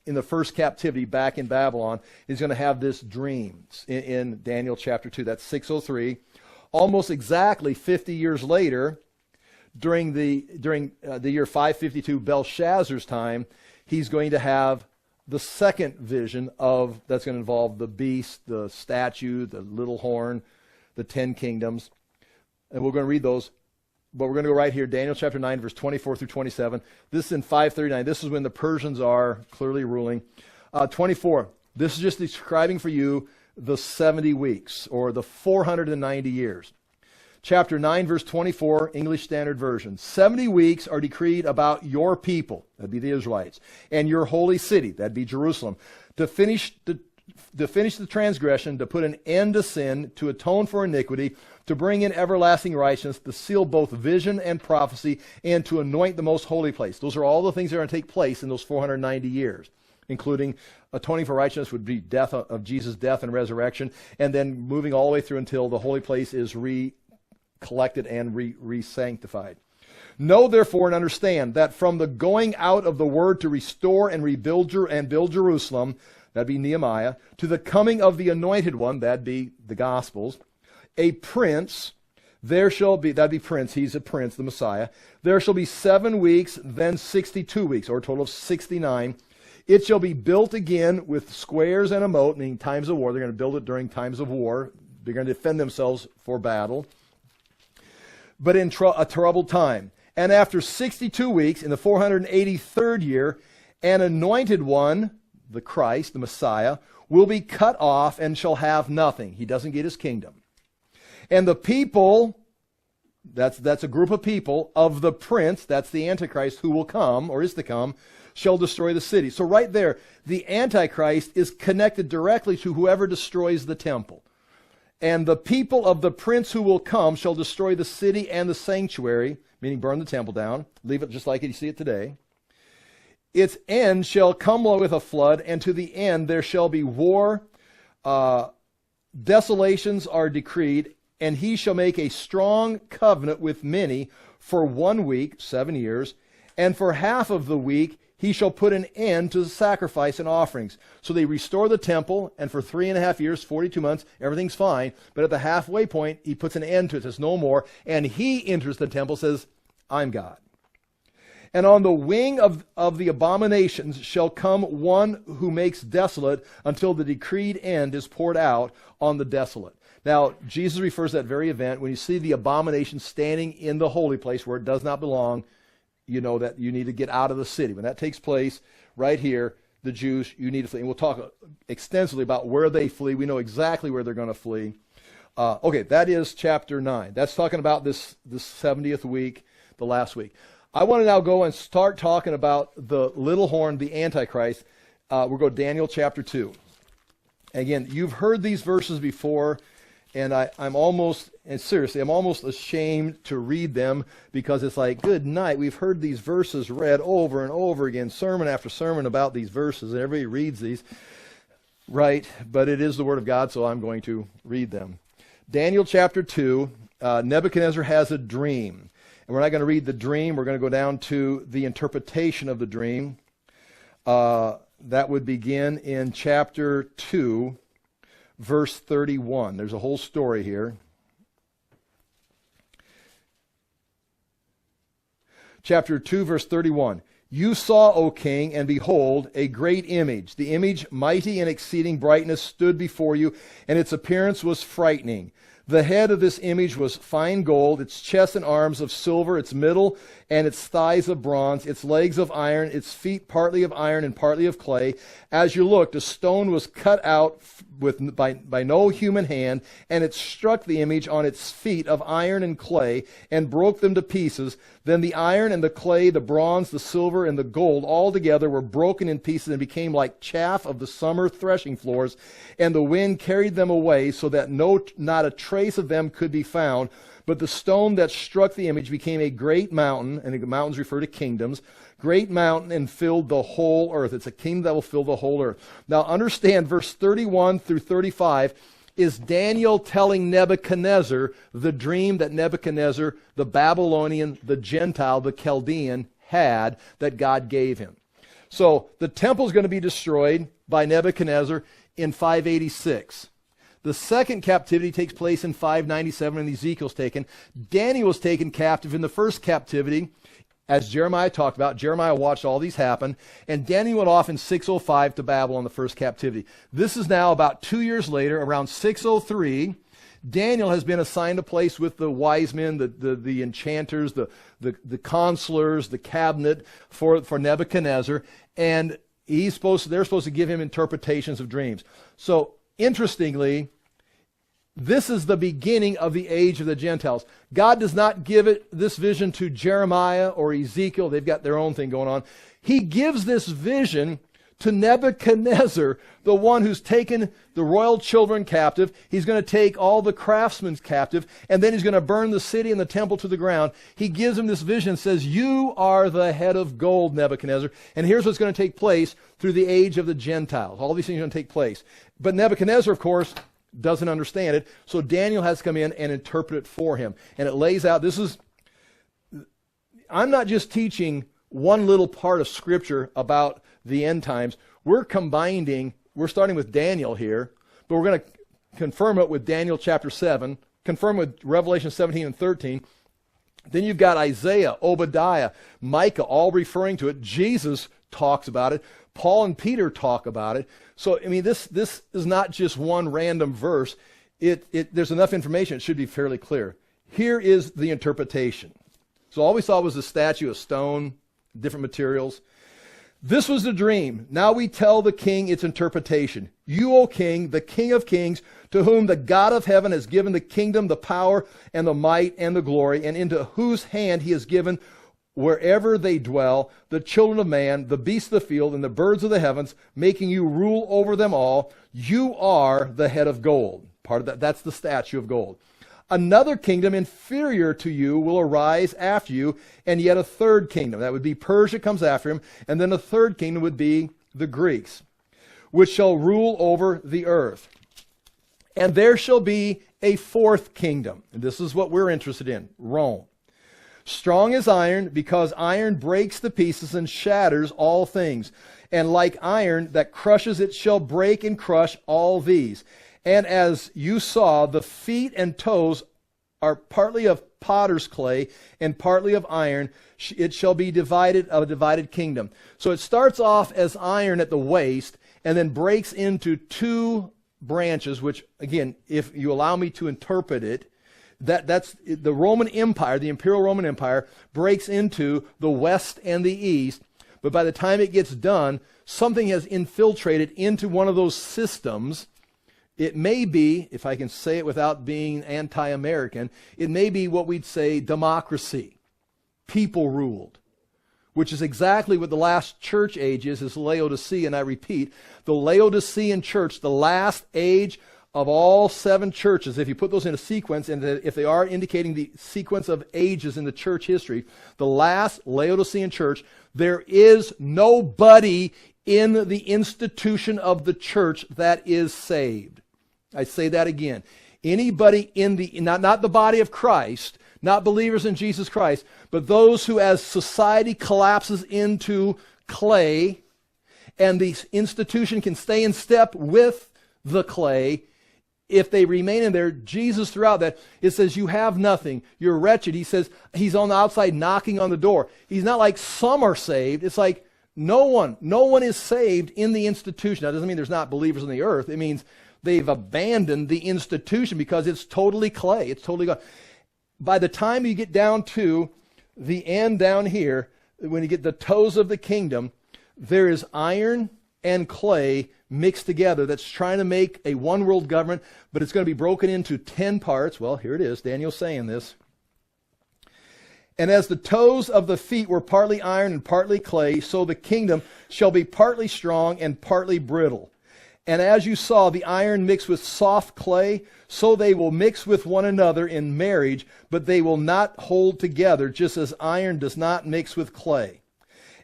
in the first captivity back in Babylon is going to have this dream in Daniel chapter 2. That's 603. Almost exactly 50 years later, during the year 552, Belshazzar's time, he's going to have the second vision that's going to involve the beast, the statue, the little horn, the 10 kingdoms. And we're going to read those, but we're going to go right here, Daniel chapter 9, verse 24 through 27. This is in 539. This is when the Persians are clearly ruling. 24, this is just describing for you the 70 weeks, or the 490 years. Chapter 9, verse 24, English Standard Version. 70 weeks are decreed about your people, that'd be the Israelites, and your holy city, that'd be Jerusalem, to finish the transgression, to put an end to sin, to atone for iniquity, to bring in everlasting righteousness, to seal both vision and prophecy, and to anoint the most holy place. Those are all the things that are going to take place in those 490 years, including atoning for righteousness would be death of Jesus' death and resurrection, and then moving all the way through until the holy place is collected and re-sanctified. Know therefore and understand that from the going out of the word to restore and rebuild and build Jerusalem, that'd be Nehemiah, to the coming of the anointed one, that'd be the Gospels, a prince, that'd be prince, he's a prince, the Messiah, there shall be 7 weeks, then 62 weeks, or a total of 69. It shall be built again with squares and a moat, meaning times of war. They're going to build it during times of war. They're going to defend themselves for battle. But in a troubled time. And after 62 weeks, in the 483rd year, an anointed one, the Christ, the Messiah, will be cut off and shall have nothing. He doesn't get his kingdom. And the people, that's a group of people, of the prince, that's the Antichrist who will come, or is to come, shall destroy the city. So right there, the Antichrist is connected directly to whoever destroys the temple. And the people of the prince who will come shall destroy the city and the sanctuary, meaning burn the temple down, leave it just like you see it today. Its end shall come with a flood, and to the end there shall be war. Desolations are decreed, and he shall make a strong covenant with many for 1 week, 7 years, and for half of the week he shall put an end to the sacrifice and offerings. So they restore the temple, and for 3.5 years, 42 months, everything's fine. But at the halfway point, he puts an end to it, says no more. And he enters the temple, says, I'm God. And on the wing of the abominations shall come one who makes desolate until the decreed end is poured out on the desolate. Now, Jesus refers to that very event. When you see the abomination standing in the holy place where it does not belong, you know that you need to get out of the city. When that takes place, right here, the Jews, you need to flee. And we'll talk extensively about where they flee. We know exactly where they're going to flee. Okay, that is chapter 9. That's talking about this 70th week, the last week. I want to now go and start talking about the little horn, the Antichrist. We'll go Daniel chapter 2. Again, you've heard these verses before, and I'm almost ashamed to read them because it's like, good night. We've heard these verses read over and over again, sermon after sermon about these verses, and everybody reads these, right? But it is the Word of God, so I'm going to read them. Daniel chapter 2, Nebuchadnezzar has a dream. And we're not going to read the dream. We're going to go down to the interpretation of the dream. That would begin in chapter 2, verse 31. There's a whole story here. Chapter 2, verse 31. You saw, O king, and behold, a great image. The image, mighty and exceeding brightness, stood before you, and its appearance was frightening. The head of this image was fine gold, its chest and arms of silver, its middle and its thighs of bronze, its legs of iron, its feet partly of iron and partly of clay. As you looked, a stone was cut out by no human hand, and it struck the image on its feet of iron and clay and broke them to pieces. Then the iron and the clay, the bronze, the silver, and the gold all together were broken in pieces and became like chaff of the summer threshing floors, and the wind carried them away so that not a trace of them could be found. But the stone that struck the image became a great mountain, and the mountains refer to kingdoms, great mountain, and filled the whole earth. It's a kingdom that will fill the whole earth. Now understand, verse 31 through 35 is Daniel telling Nebuchadnezzar the dream that Nebuchadnezzar, the Babylonian, the Gentile, the Chaldean, had that God gave him. So the temple is going to be destroyed by Nebuchadnezzar in 586. The second captivity takes place in 597, and Ezekiel's taken. Daniel was taken captive in the first captivity, as Jeremiah talked about. Jeremiah watched all these happen, and Daniel went off in 605 to Babylon, the first captivity. This is now about 2 years later, around 603. Daniel has been assigned a place with the wise men, the enchanters, the counselors, the cabinet for Nebuchadnezzar, and they're supposed to give him interpretations of dreams. So, interestingly, this is the beginning of the age of the Gentiles. God does not give this vision to Jeremiah or Ezekiel. They've got their own thing going on. He gives this vision to Nebuchadnezzar, the one who's taken the royal children captive. He's going to take all the craftsmen captive, and then he's going to burn the city and the temple to the ground. He gives him this vision and says, you are the head of gold, Nebuchadnezzar, and here's what's going to take place through the age of the Gentiles. All these things are going to take place. But Nebuchadnezzar, of course, doesn't understand it, so Daniel has to come in and interpret it for him. And it lays out, I'm not just teaching one little part of Scripture about the end times. We're starting with Daniel here, but we're going to confirm it with Daniel chapter 7, confirm it with Revelation 17 and 13. Then you've got Isaiah, Obadiah, Micah, all referring to it. Jesus talks about it. Paul and Peter talk about it. So, I mean, this is not just one random verse. There's enough information. It should be fairly clear. Here is the interpretation. So all we saw was a statue, a stone, different materials. This was the dream. Now we tell the king its interpretation. You, O king, the king of kings, to whom the God of heaven has given the kingdom, the power, and the might, and the glory, and into whose hand he has given wherever they dwell, the children of man, the beasts of the field, and the birds of the heavens, making you rule over them all. You are the head of gold. Part of that's the statue of gold. Another kingdom inferior to you will arise after you, and yet a third kingdom. That would be Persia comes after him, and then a third kingdom would be the Greeks, which shall rule over the earth. And there shall be a fourth kingdom. And this is what we're interested in, Rome. Strong as iron, because iron breaks the pieces and shatters all things. And like iron that crushes, it shall break and crush all these. And as you saw, the feet and toes are partly of potter's clay and partly of iron. It shall be divided, a divided kingdom. So it starts off as iron at the waist and then breaks into two branches, which, again, if you allow me to interpret it, that's the Roman Empire, the Imperial Roman Empire, breaks into the west and the east. But by the time it gets done, something has infiltrated into one of those systems. It may be, if I can say it without being anti-American, it may be what we'd say democracy, people ruled, which is exactly what the last church age is Laodicea. And I repeat, the Laodicean church, the last age of all 7 churches, if you put those in a sequence, and if they are indicating the sequence of ages in the church history, the last Laodicean church, there is nobody in the institution of the church that is saved. I say that again. Anybody in the, not the body of Christ, not believers in Jesus Christ, but those who, as society collapses into clay, and the institution can stay in step with the clay, if they remain in there, Jesus throughout that, it says, you have nothing, you're wretched. He says, he's on the outside knocking on the door. He's not like some are saved. It's like no one is saved in the institution. That doesn't mean there's not believers on the earth. It means they've abandoned the institution because it's totally clay. It's totally gone. By the time you get down to the end down here, when you get the toes of the kingdom, there is iron and clay mixed together that's trying to make a one world government, but it's going to be broken into 10 parts. Well, here it is. Daniel's saying this. And as the toes of the feet were partly iron and partly clay, so the kingdom shall be partly strong and partly brittle. And as you saw the iron mixed with soft clay, so they will mix with one another in marriage, but they will not hold together, just as iron does not mix with clay.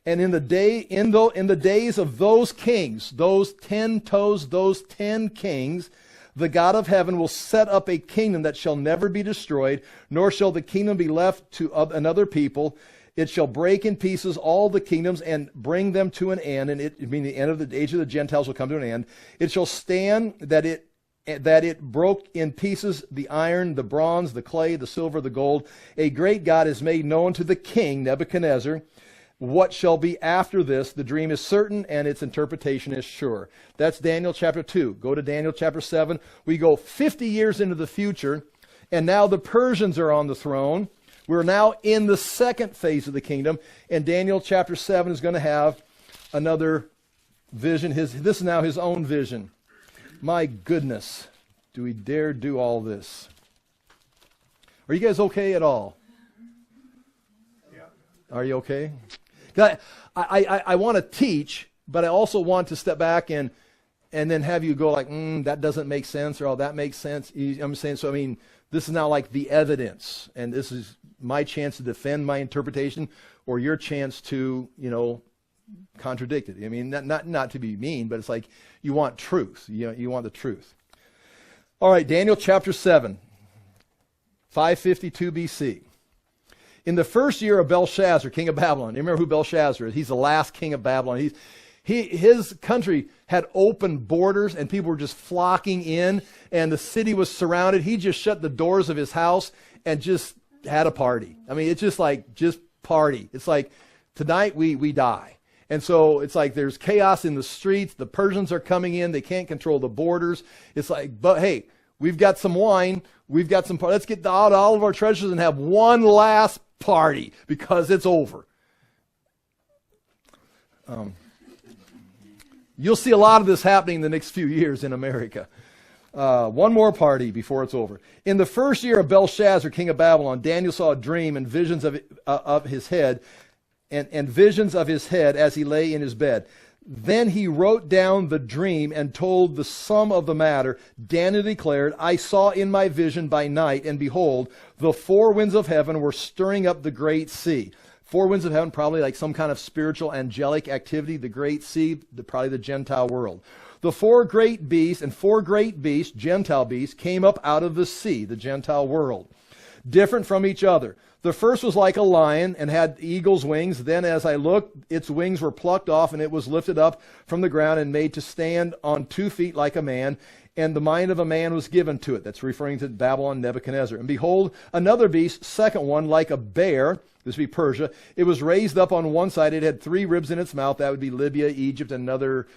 And in the days of those kings, those 10 toes, those 10 kings, the God of heaven will set up a kingdom that shall never be destroyed, nor shall the kingdom be left to another people. It shall break in pieces all the kingdoms and bring them to an end. And it mean the end of the age of the Gentiles will come to an end. It shall stand that it broke in pieces the iron, the bronze, the clay, the silver, the gold. A great God is made known to the king, Nebuchadnezzar. What shall be after this? The dream is certain and its interpretation is sure. That's Daniel chapter 2. Go to Daniel chapter 7. We go 50 years into the future, and now the Persians are on the throne. We're now in the second phase of the kingdom, and Daniel chapter 7 is going to have another vision. This is now his own vision. My goodness, do we dare do all this? Are you guys okay at all? Yeah. Are you okay? I want to teach, but I also want to step back and then have you go like, that doesn't make sense, or oh, that makes sense. I'm saying, so I mean, this is now like the evidence, and this is my chance to defend my interpretation, or your chance to, contradict it. I mean, not to be mean, but it's like you want truth. You want the truth. All right, Daniel chapter 7, 552 BC. In the first year of Belshazzar, king of Babylon. You remember who Belshazzar is? He's the last king of Babylon. His country had open borders, and people were just flocking in, and the city was surrounded. He just shut the doors of his house and just had a party. I mean, it's just like, just party. It's like, tonight we die. And so it's like there's chaos in the streets. The Persians are coming in. They can't control the borders. It's like, but hey, we've got some wine. We've got some, let's get out all of our treasures and have one last party because it's over. You'll see a lot of this happening in the next few years in America. One more party before it's over. In the first year of Belshazzar, king of Babylon, Daniel saw a dream and visions of his head, and visions of his head as he lay in his bed. Then he wrote down the dream and told the sum of the matter. Daniel declared, I saw in my vision by night, and behold, the 4 winds of heaven were stirring up the great sea. 4 winds of heaven, probably like some kind of spiritual angelic activity. The great sea, probably the Gentile world. The 4 great beasts, Gentile beasts, came up out of the sea, the Gentile world, different from each other. The first was like a lion and had eagle's wings. Then as I looked, its wings were plucked off, and it was lifted up from the ground and made to stand on 2 feet like a man. And the mind of a man was given to it. That's referring to Babylon, Nebuchadnezzar. And behold, another beast, second one, like a bear. This would be Persia. It was raised up on one side. It had 3 ribs in its mouth. That would be Libya, Egypt, and another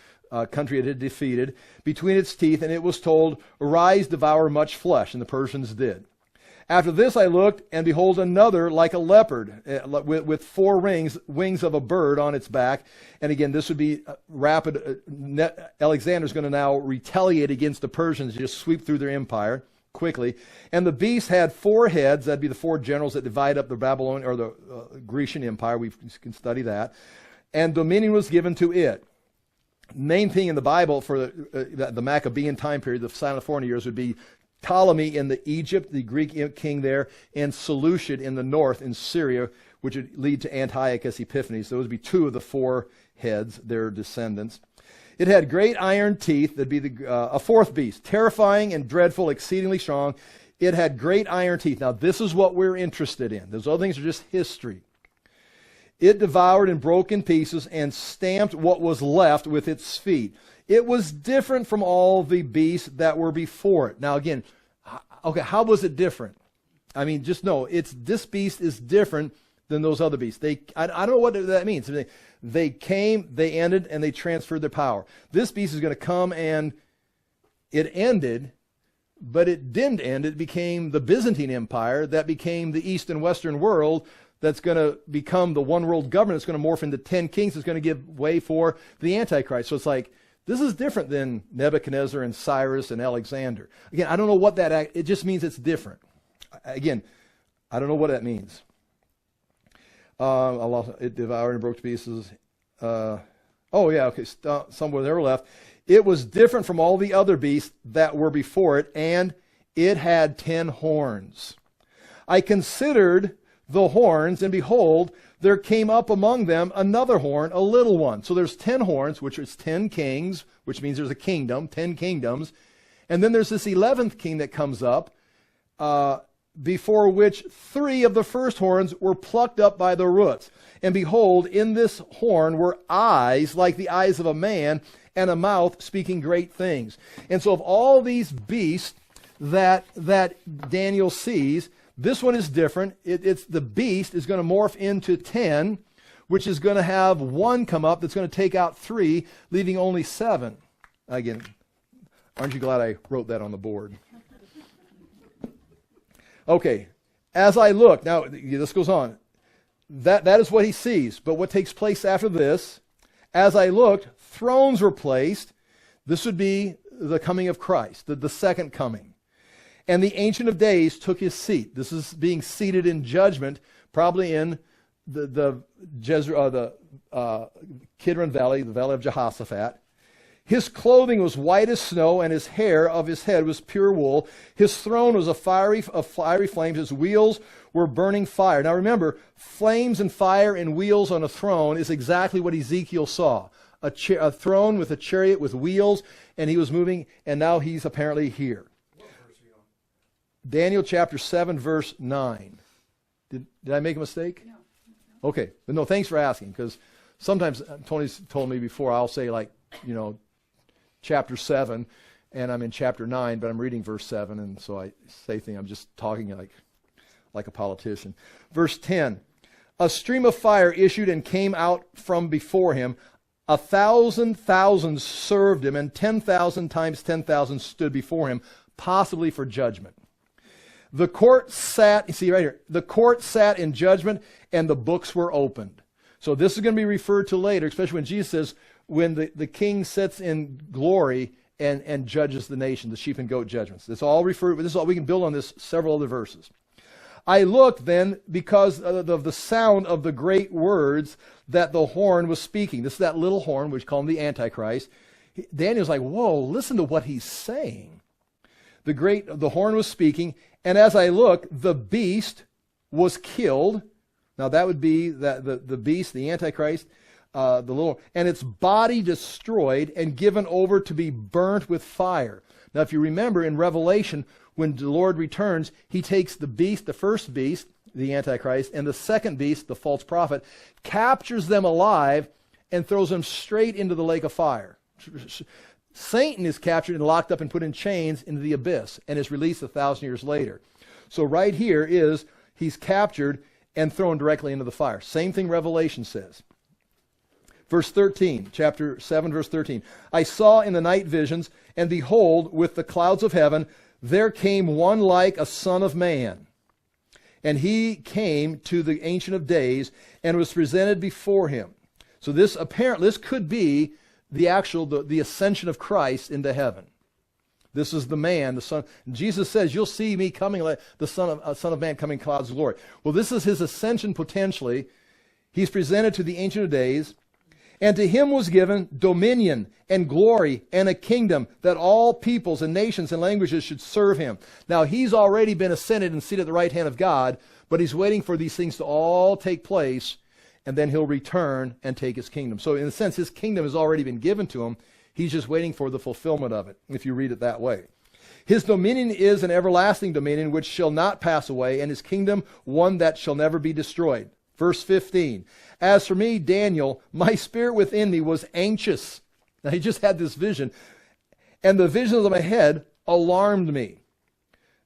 country it had defeated. Between its teeth, and it was told, arise, devour much flesh. And the Persians did. After this I looked, and behold, another like a leopard, with four wings of a bird on its back. And again, this would be rapid. Alexander's going to now retaliate against the Persians, just sweep through their empire quickly. And the beast had four heads. That'd be the four generals that divide up the Babylonian or the Grecian Empire. We can study that. And dominion was given to it. Main thing in the Bible for the Maccabean time period, the Silent 400 years, would be Ptolemy in the Egypt, the Greek king there, and Seleucid in the north in Syria, which would lead to Antiochus Epiphanes. Those would be two of the four heads, their descendants. It had great iron teeth. That'd be a fourth beast, terrifying and dreadful, exceedingly strong. It had great iron teeth. Now, this is what we're interested in. Those other things are just history. It devoured and broke in pieces and stamped what was left with its feet. It was different from all the beasts that were before it. Now again, okay, how was it different? I mean, just know, this beast is different than those other beasts. I don't know what that means. They came, they ended, and they transferred their power. This beast is going to come, and it ended, but it didn't end. It became the Byzantine Empire that became the East and Western world, that's going to become the one world government. It's going to morph into 10 kings. It's going to give way for the Antichrist. So it's like, this is different than Nebuchadnezzar and Cyrus and Alexander. Again, I don't know what it just means it's different. Again, I don't know what that means. It devoured and broke to pieces. Somewhere there were left. It was different from all the other beasts that were before it, and it had 10 horns. I considered the horns, and behold, there came up among them another horn, a little one. So there's 10 horns, which is 10 kings, which means there's a kingdom, 10 kingdoms. And then there's this 11th king that comes up, before which 3 of the first horns were plucked up by the roots. And behold, in this horn were eyes like the eyes of a man, and a mouth speaking great things. And so of all these beasts that Daniel sees, this one is different. It's the beast is going to morph into 10, which is going to have 1 come up that's going to take out 3, leaving only 7. Again, aren't you glad I wrote that on the board? Okay, as I look, now this goes on. That is what he sees. But what takes place after this, as I looked, thrones were placed. This would be the coming of Christ, the second coming. And the Ancient of Days took his seat. This is being seated in judgment, probably in the Kidron Valley, the Valley of Jehoshaphat. His clothing was white as snow, and his hair of his head was pure wool. His throne was of fiery flames. His wheels were burning fire. Now remember, flames and fire and wheels on a throne is exactly what Ezekiel saw. A throne with a chariot with wheels, and he was moving, and now he's apparently here. Daniel chapter 7, verse 9. Did I make a mistake? No. Okay. But no, thanks for asking, because sometimes Tony's told me before, I'll say chapter 7, and I'm in chapter 9, but I'm reading verse 7, and so I say things, I'm just talking like a politician. Verse 10, a stream of fire issued and came out from before him. 1,000,000 served him, and 10,000 times 10,000 stood before him, possibly for judgment. The court sat, you see right here, the court sat in judgment, and the books were opened. So this is going to be referred to later, especially when Jesus says, when the king sits in glory and judges the nation, the sheep and goat judgments. This all referred, this is all, we can build on this several other verses. I looked then because of the sound of the great words that the horn was speaking. This is that little horn, which call him the Antichrist. Daniel's like, whoa, listen to what he's saying. The horn was speaking, and as I looked, the beast was killed. Now that would be the beast, the Antichrist, and its body destroyed and given over to be burnt with fire. Now if you remember in Revelation, when the Lord returns, he takes the beast, the first beast, the Antichrist, and the second beast, the false prophet, captures them alive and throws them straight into the lake of fire. Satan is captured and locked up and put in chains into the abyss and is released 1,000 years later. So right here is he's captured and thrown directly into the fire. Same thing Revelation says. Verse 13, chapter 7, verse 13. I saw in the night visions, and behold, with the clouds of heaven, there came one like a son of man. And he came to the Ancient of Days and was presented before him. So this could be the ascension of Christ into heaven. This is the man, the Son. Jesus says, you'll see me coming like the Son of Man coming in clouds of glory. Well, this is his ascension potentially. He's presented to the Ancient of Days. And to him was given dominion and glory and a kingdom that all peoples and nations and languages should serve him. Now, he's already been ascended and seated at the right hand of God, but he's waiting for these things to all take place, and then he'll return and take his kingdom. So in a sense, his kingdom has already been given to him. He's just waiting for the fulfillment of it, if you read it that way. His dominion is an everlasting dominion which shall not pass away, and his kingdom one that shall never be destroyed. Verse 15, as for me, Daniel, my spirit within me was anxious. Now he just had this vision, and the visions of my head alarmed me.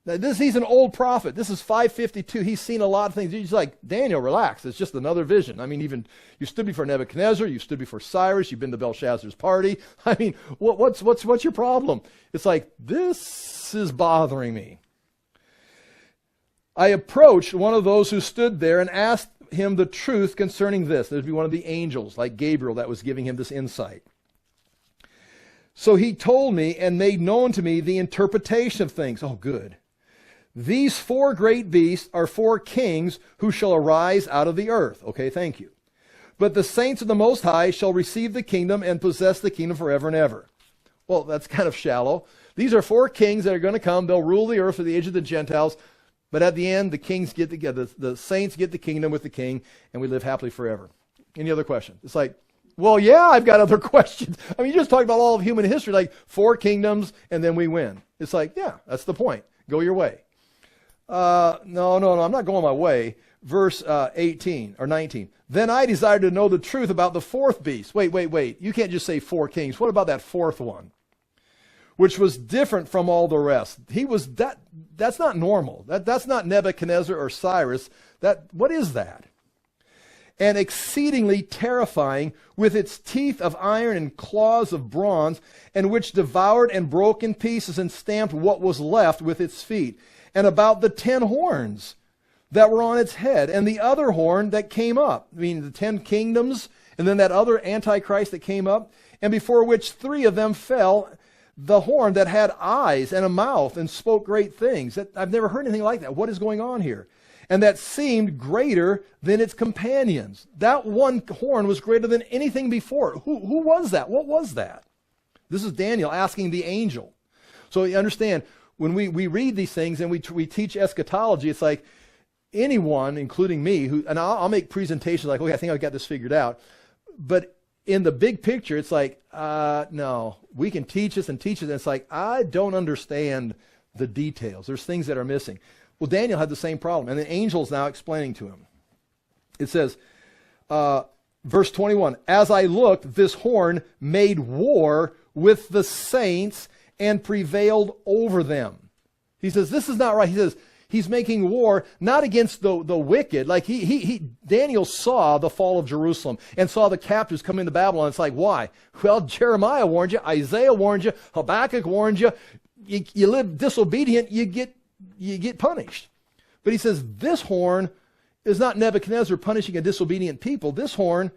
Now he's an old prophet. This is 552. He's seen a lot of things. He's like, Daniel, relax. It's just another vision. I mean, even you stood before Nebuchadnezzar. You stood before Cyrus. You've been to Belshazzar's party. I mean, what's your problem? It's like, this is bothering me. I approached one of those who stood there and asked him the truth concerning this. There'd be one of the angels, like Gabriel, that was giving him this insight. So he told me and made known to me the interpretation of things. Oh, good. These four great beasts are four kings who shall arise out of the earth. Okay, thank you. But the saints of the Most High shall receive the kingdom and possess the kingdom forever and ever. Well, that's kind of shallow. These are four kings that are going to come. They'll rule the earth for the age of the Gentiles. But at the end, the kings get together, the saints get the kingdom with the king, and we live happily forever. Any other questions? It's like, well, yeah, I've got other questions. I mean, you just talked about all of human history, like four kingdoms, and then we win. It's like, yeah, that's the point. Go your way. No, I'm not going my way. Verse 18 or 19. Then I desired to know the truth about the fourth beast. Wait. You can't just say four kings. What about that fourth one? Which was different from all the rest. That's not normal. That's not Nebuchadnezzar or Cyrus. What is that? And exceedingly terrifying, with its teeth of iron and claws of bronze, and which devoured and broke in pieces and stamped what was left with its feet. And about the 10 horns that were on its head, and the other horn that came up. I mean, the 10 kingdoms, and then that other Antichrist that came up, and before which 3 of them fell, the horn that had eyes and a mouth and spoke great things. I've never heard anything like that. What is going on here? And that seemed greater than its companions. That one horn was greater than anything before. Who was that? What was that? This is Daniel asking the angel. So you understand, when we read these things and we teach eschatology, it's like anyone, including me, and I'll make presentations like, okay, I think I've got this figured out. But in the big picture, it's like, no, we can teach this and teach it. And it's like, I don't understand the details. There's things that are missing. Well, Daniel had the same problem. And the angel's now explaining to him. It says, verse 21, as I looked, this horn made war with the saints and prevailed over them. He says, this is not right. He says, he's making war not against the wicked. Like Daniel saw the fall of Jerusalem and saw the captives come into Babylon. It's like, why? Well, Jeremiah warned you, Isaiah warned you, Habakkuk warned you. You live disobedient, you get punished. But he says, this horn is not Nebuchadnezzar punishing a disobedient people. This horn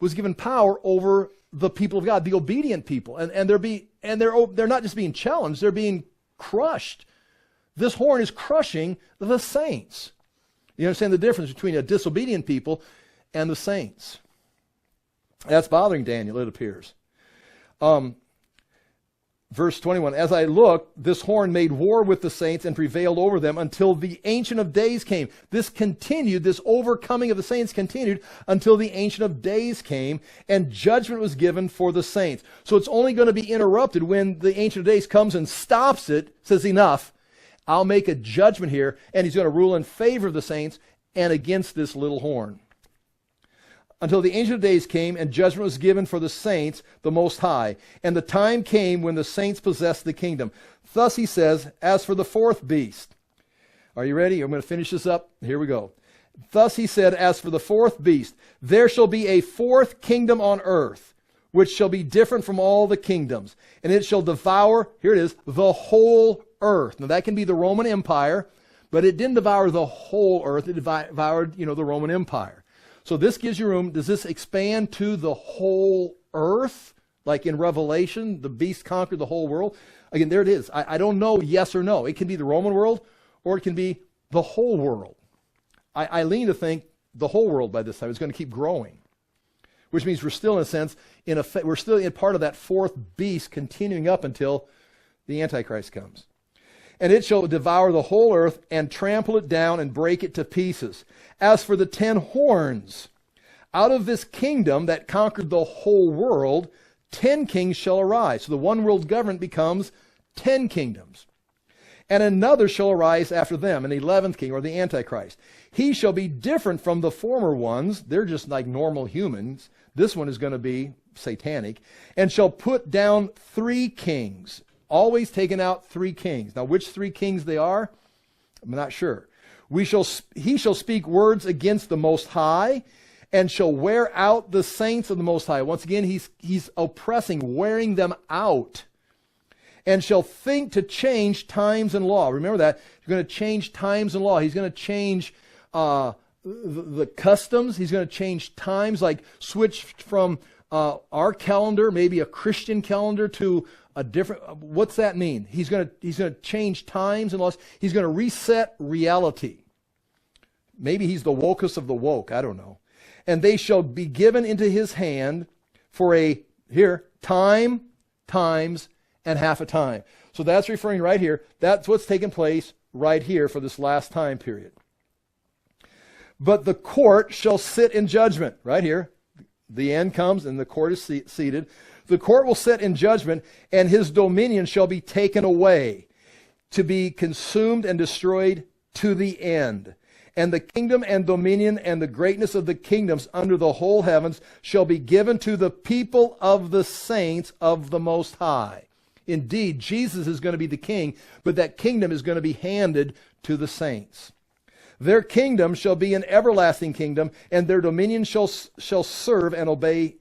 was given power over the people of God, the obedient people. And they're not just being challenged, they're being crushed. This horn is crushing the saints. You understand the difference between a disobedient people and the saints? That's bothering Daniel, it appears. Verse 21, as I looked, this horn made war with the saints and prevailed over them until the Ancient of Days came. This continued, this overcoming of the saints continued until the Ancient of Days came, and judgment was given for the saints. So it's only going to be interrupted when the Ancient of Days comes and stops it, says enough. I'll make a judgment here, and he's going to rule in favor of the saints and against this little horn. Until the Ancient of Days came, and judgment was given for the saints, the Most High. And the time came when the saints possessed the kingdom. Thus he says, as for the fourth beast. Are you ready? I'm going to finish this up. Here we go. Thus he said, as for the fourth beast, there shall be a fourth kingdom on earth, which shall be different from all the kingdoms. And it shall devour, here it is, the whole earth. Now that can be the Roman Empire, But it didn't devour the whole earth. It devoured, the Roman Empire. So this gives you room. Does this expand to the whole earth? Like in Revelation, the beast conquered the whole world? Again, there it is. I don't know yes or no. It can be the Roman world, or it can be the whole world. I lean to think the whole world by this time is going to keep growing, which means we're still, in a sense, we're still in part of that fourth beast continuing up until the Antichrist comes. And it shall devour the whole earth and trample it down and break it to pieces. As for the 10 horns, out of this kingdom that conquered the whole world, 10 kings shall arise. So the one world government becomes 10 kingdoms. And another shall arise after them, an 11th king, or the Antichrist. He shall be different from the former ones. They're just like normal humans. This one is going to be satanic. And shall put down 3 kings. Always taking out 3 kings. Now, which 3 kings they are, I'm not sure. He shall speak words against the Most High, and shall wear out the saints of the Most High. Once again, he's oppressing, wearing them out. And shall think to change times and law. Remember that. He's going to change times and law. He's going to change the customs. He's going to change times, like switch from our calendar, maybe a Christian calendar, to a different. What's that mean? He's going to change times and laws. He's going to reset reality. Maybe he's the wokest of the woke. I don't know. And they shall be given into his hand for time, times, and half a time. So that's referring right here. That's what's taking place right here for this last time period. But the court shall sit in judgment. Right here. The end comes and the court is seated. The court will sit in judgment, and his dominion shall be taken away, to be consumed and destroyed to the end. And the kingdom and dominion and the greatness of the kingdoms under the whole heavens shall be given to the people of the saints of the Most High. Indeed, Jesus is going to be the king, but that kingdom is going to be handed to the saints. Their kingdom shall be an everlasting kingdom, and their dominion shall serve and obey,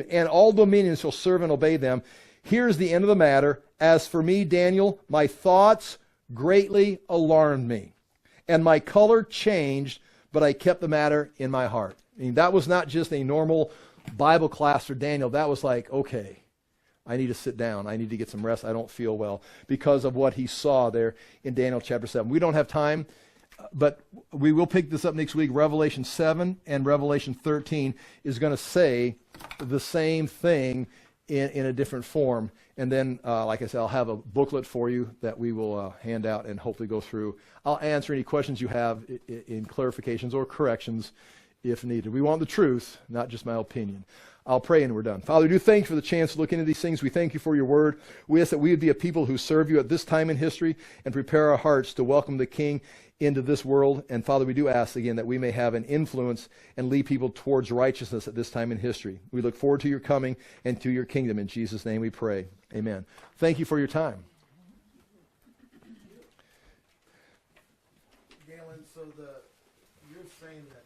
and all dominions shall serve and obey them. Here's the end of the matter. As for me, Daniel, my thoughts greatly alarmed me, and my color changed, but I kept the matter in my heart. I mean, that was not just a normal Bible class for Daniel. That was like, okay, I need to sit down. I need to get some rest. I don't feel well, because of what he saw there in Daniel chapter 7. We don't have time, but we will pick this up next week. Revelation 7 and Revelation 13 is going to say the same thing in a different form. And then, like I said, I'll have a booklet for you that we will hand out and hopefully go through. I'll answer any questions you have in clarifications or corrections if needed. We want the truth, not just my opinion. I'll pray and we're done. Father, we do thank you for the chance to look into these things. We thank you for your word. We ask that we would be a people who serve you at this time in history and prepare our hearts to welcome the King into this world. And Father, we do ask again that we may have an influence and lead people towards righteousness at this time in history. We look forward to your coming and to your kingdom. In Jesus' name we pray. Amen. Thank you for your time. Galen, so you're saying that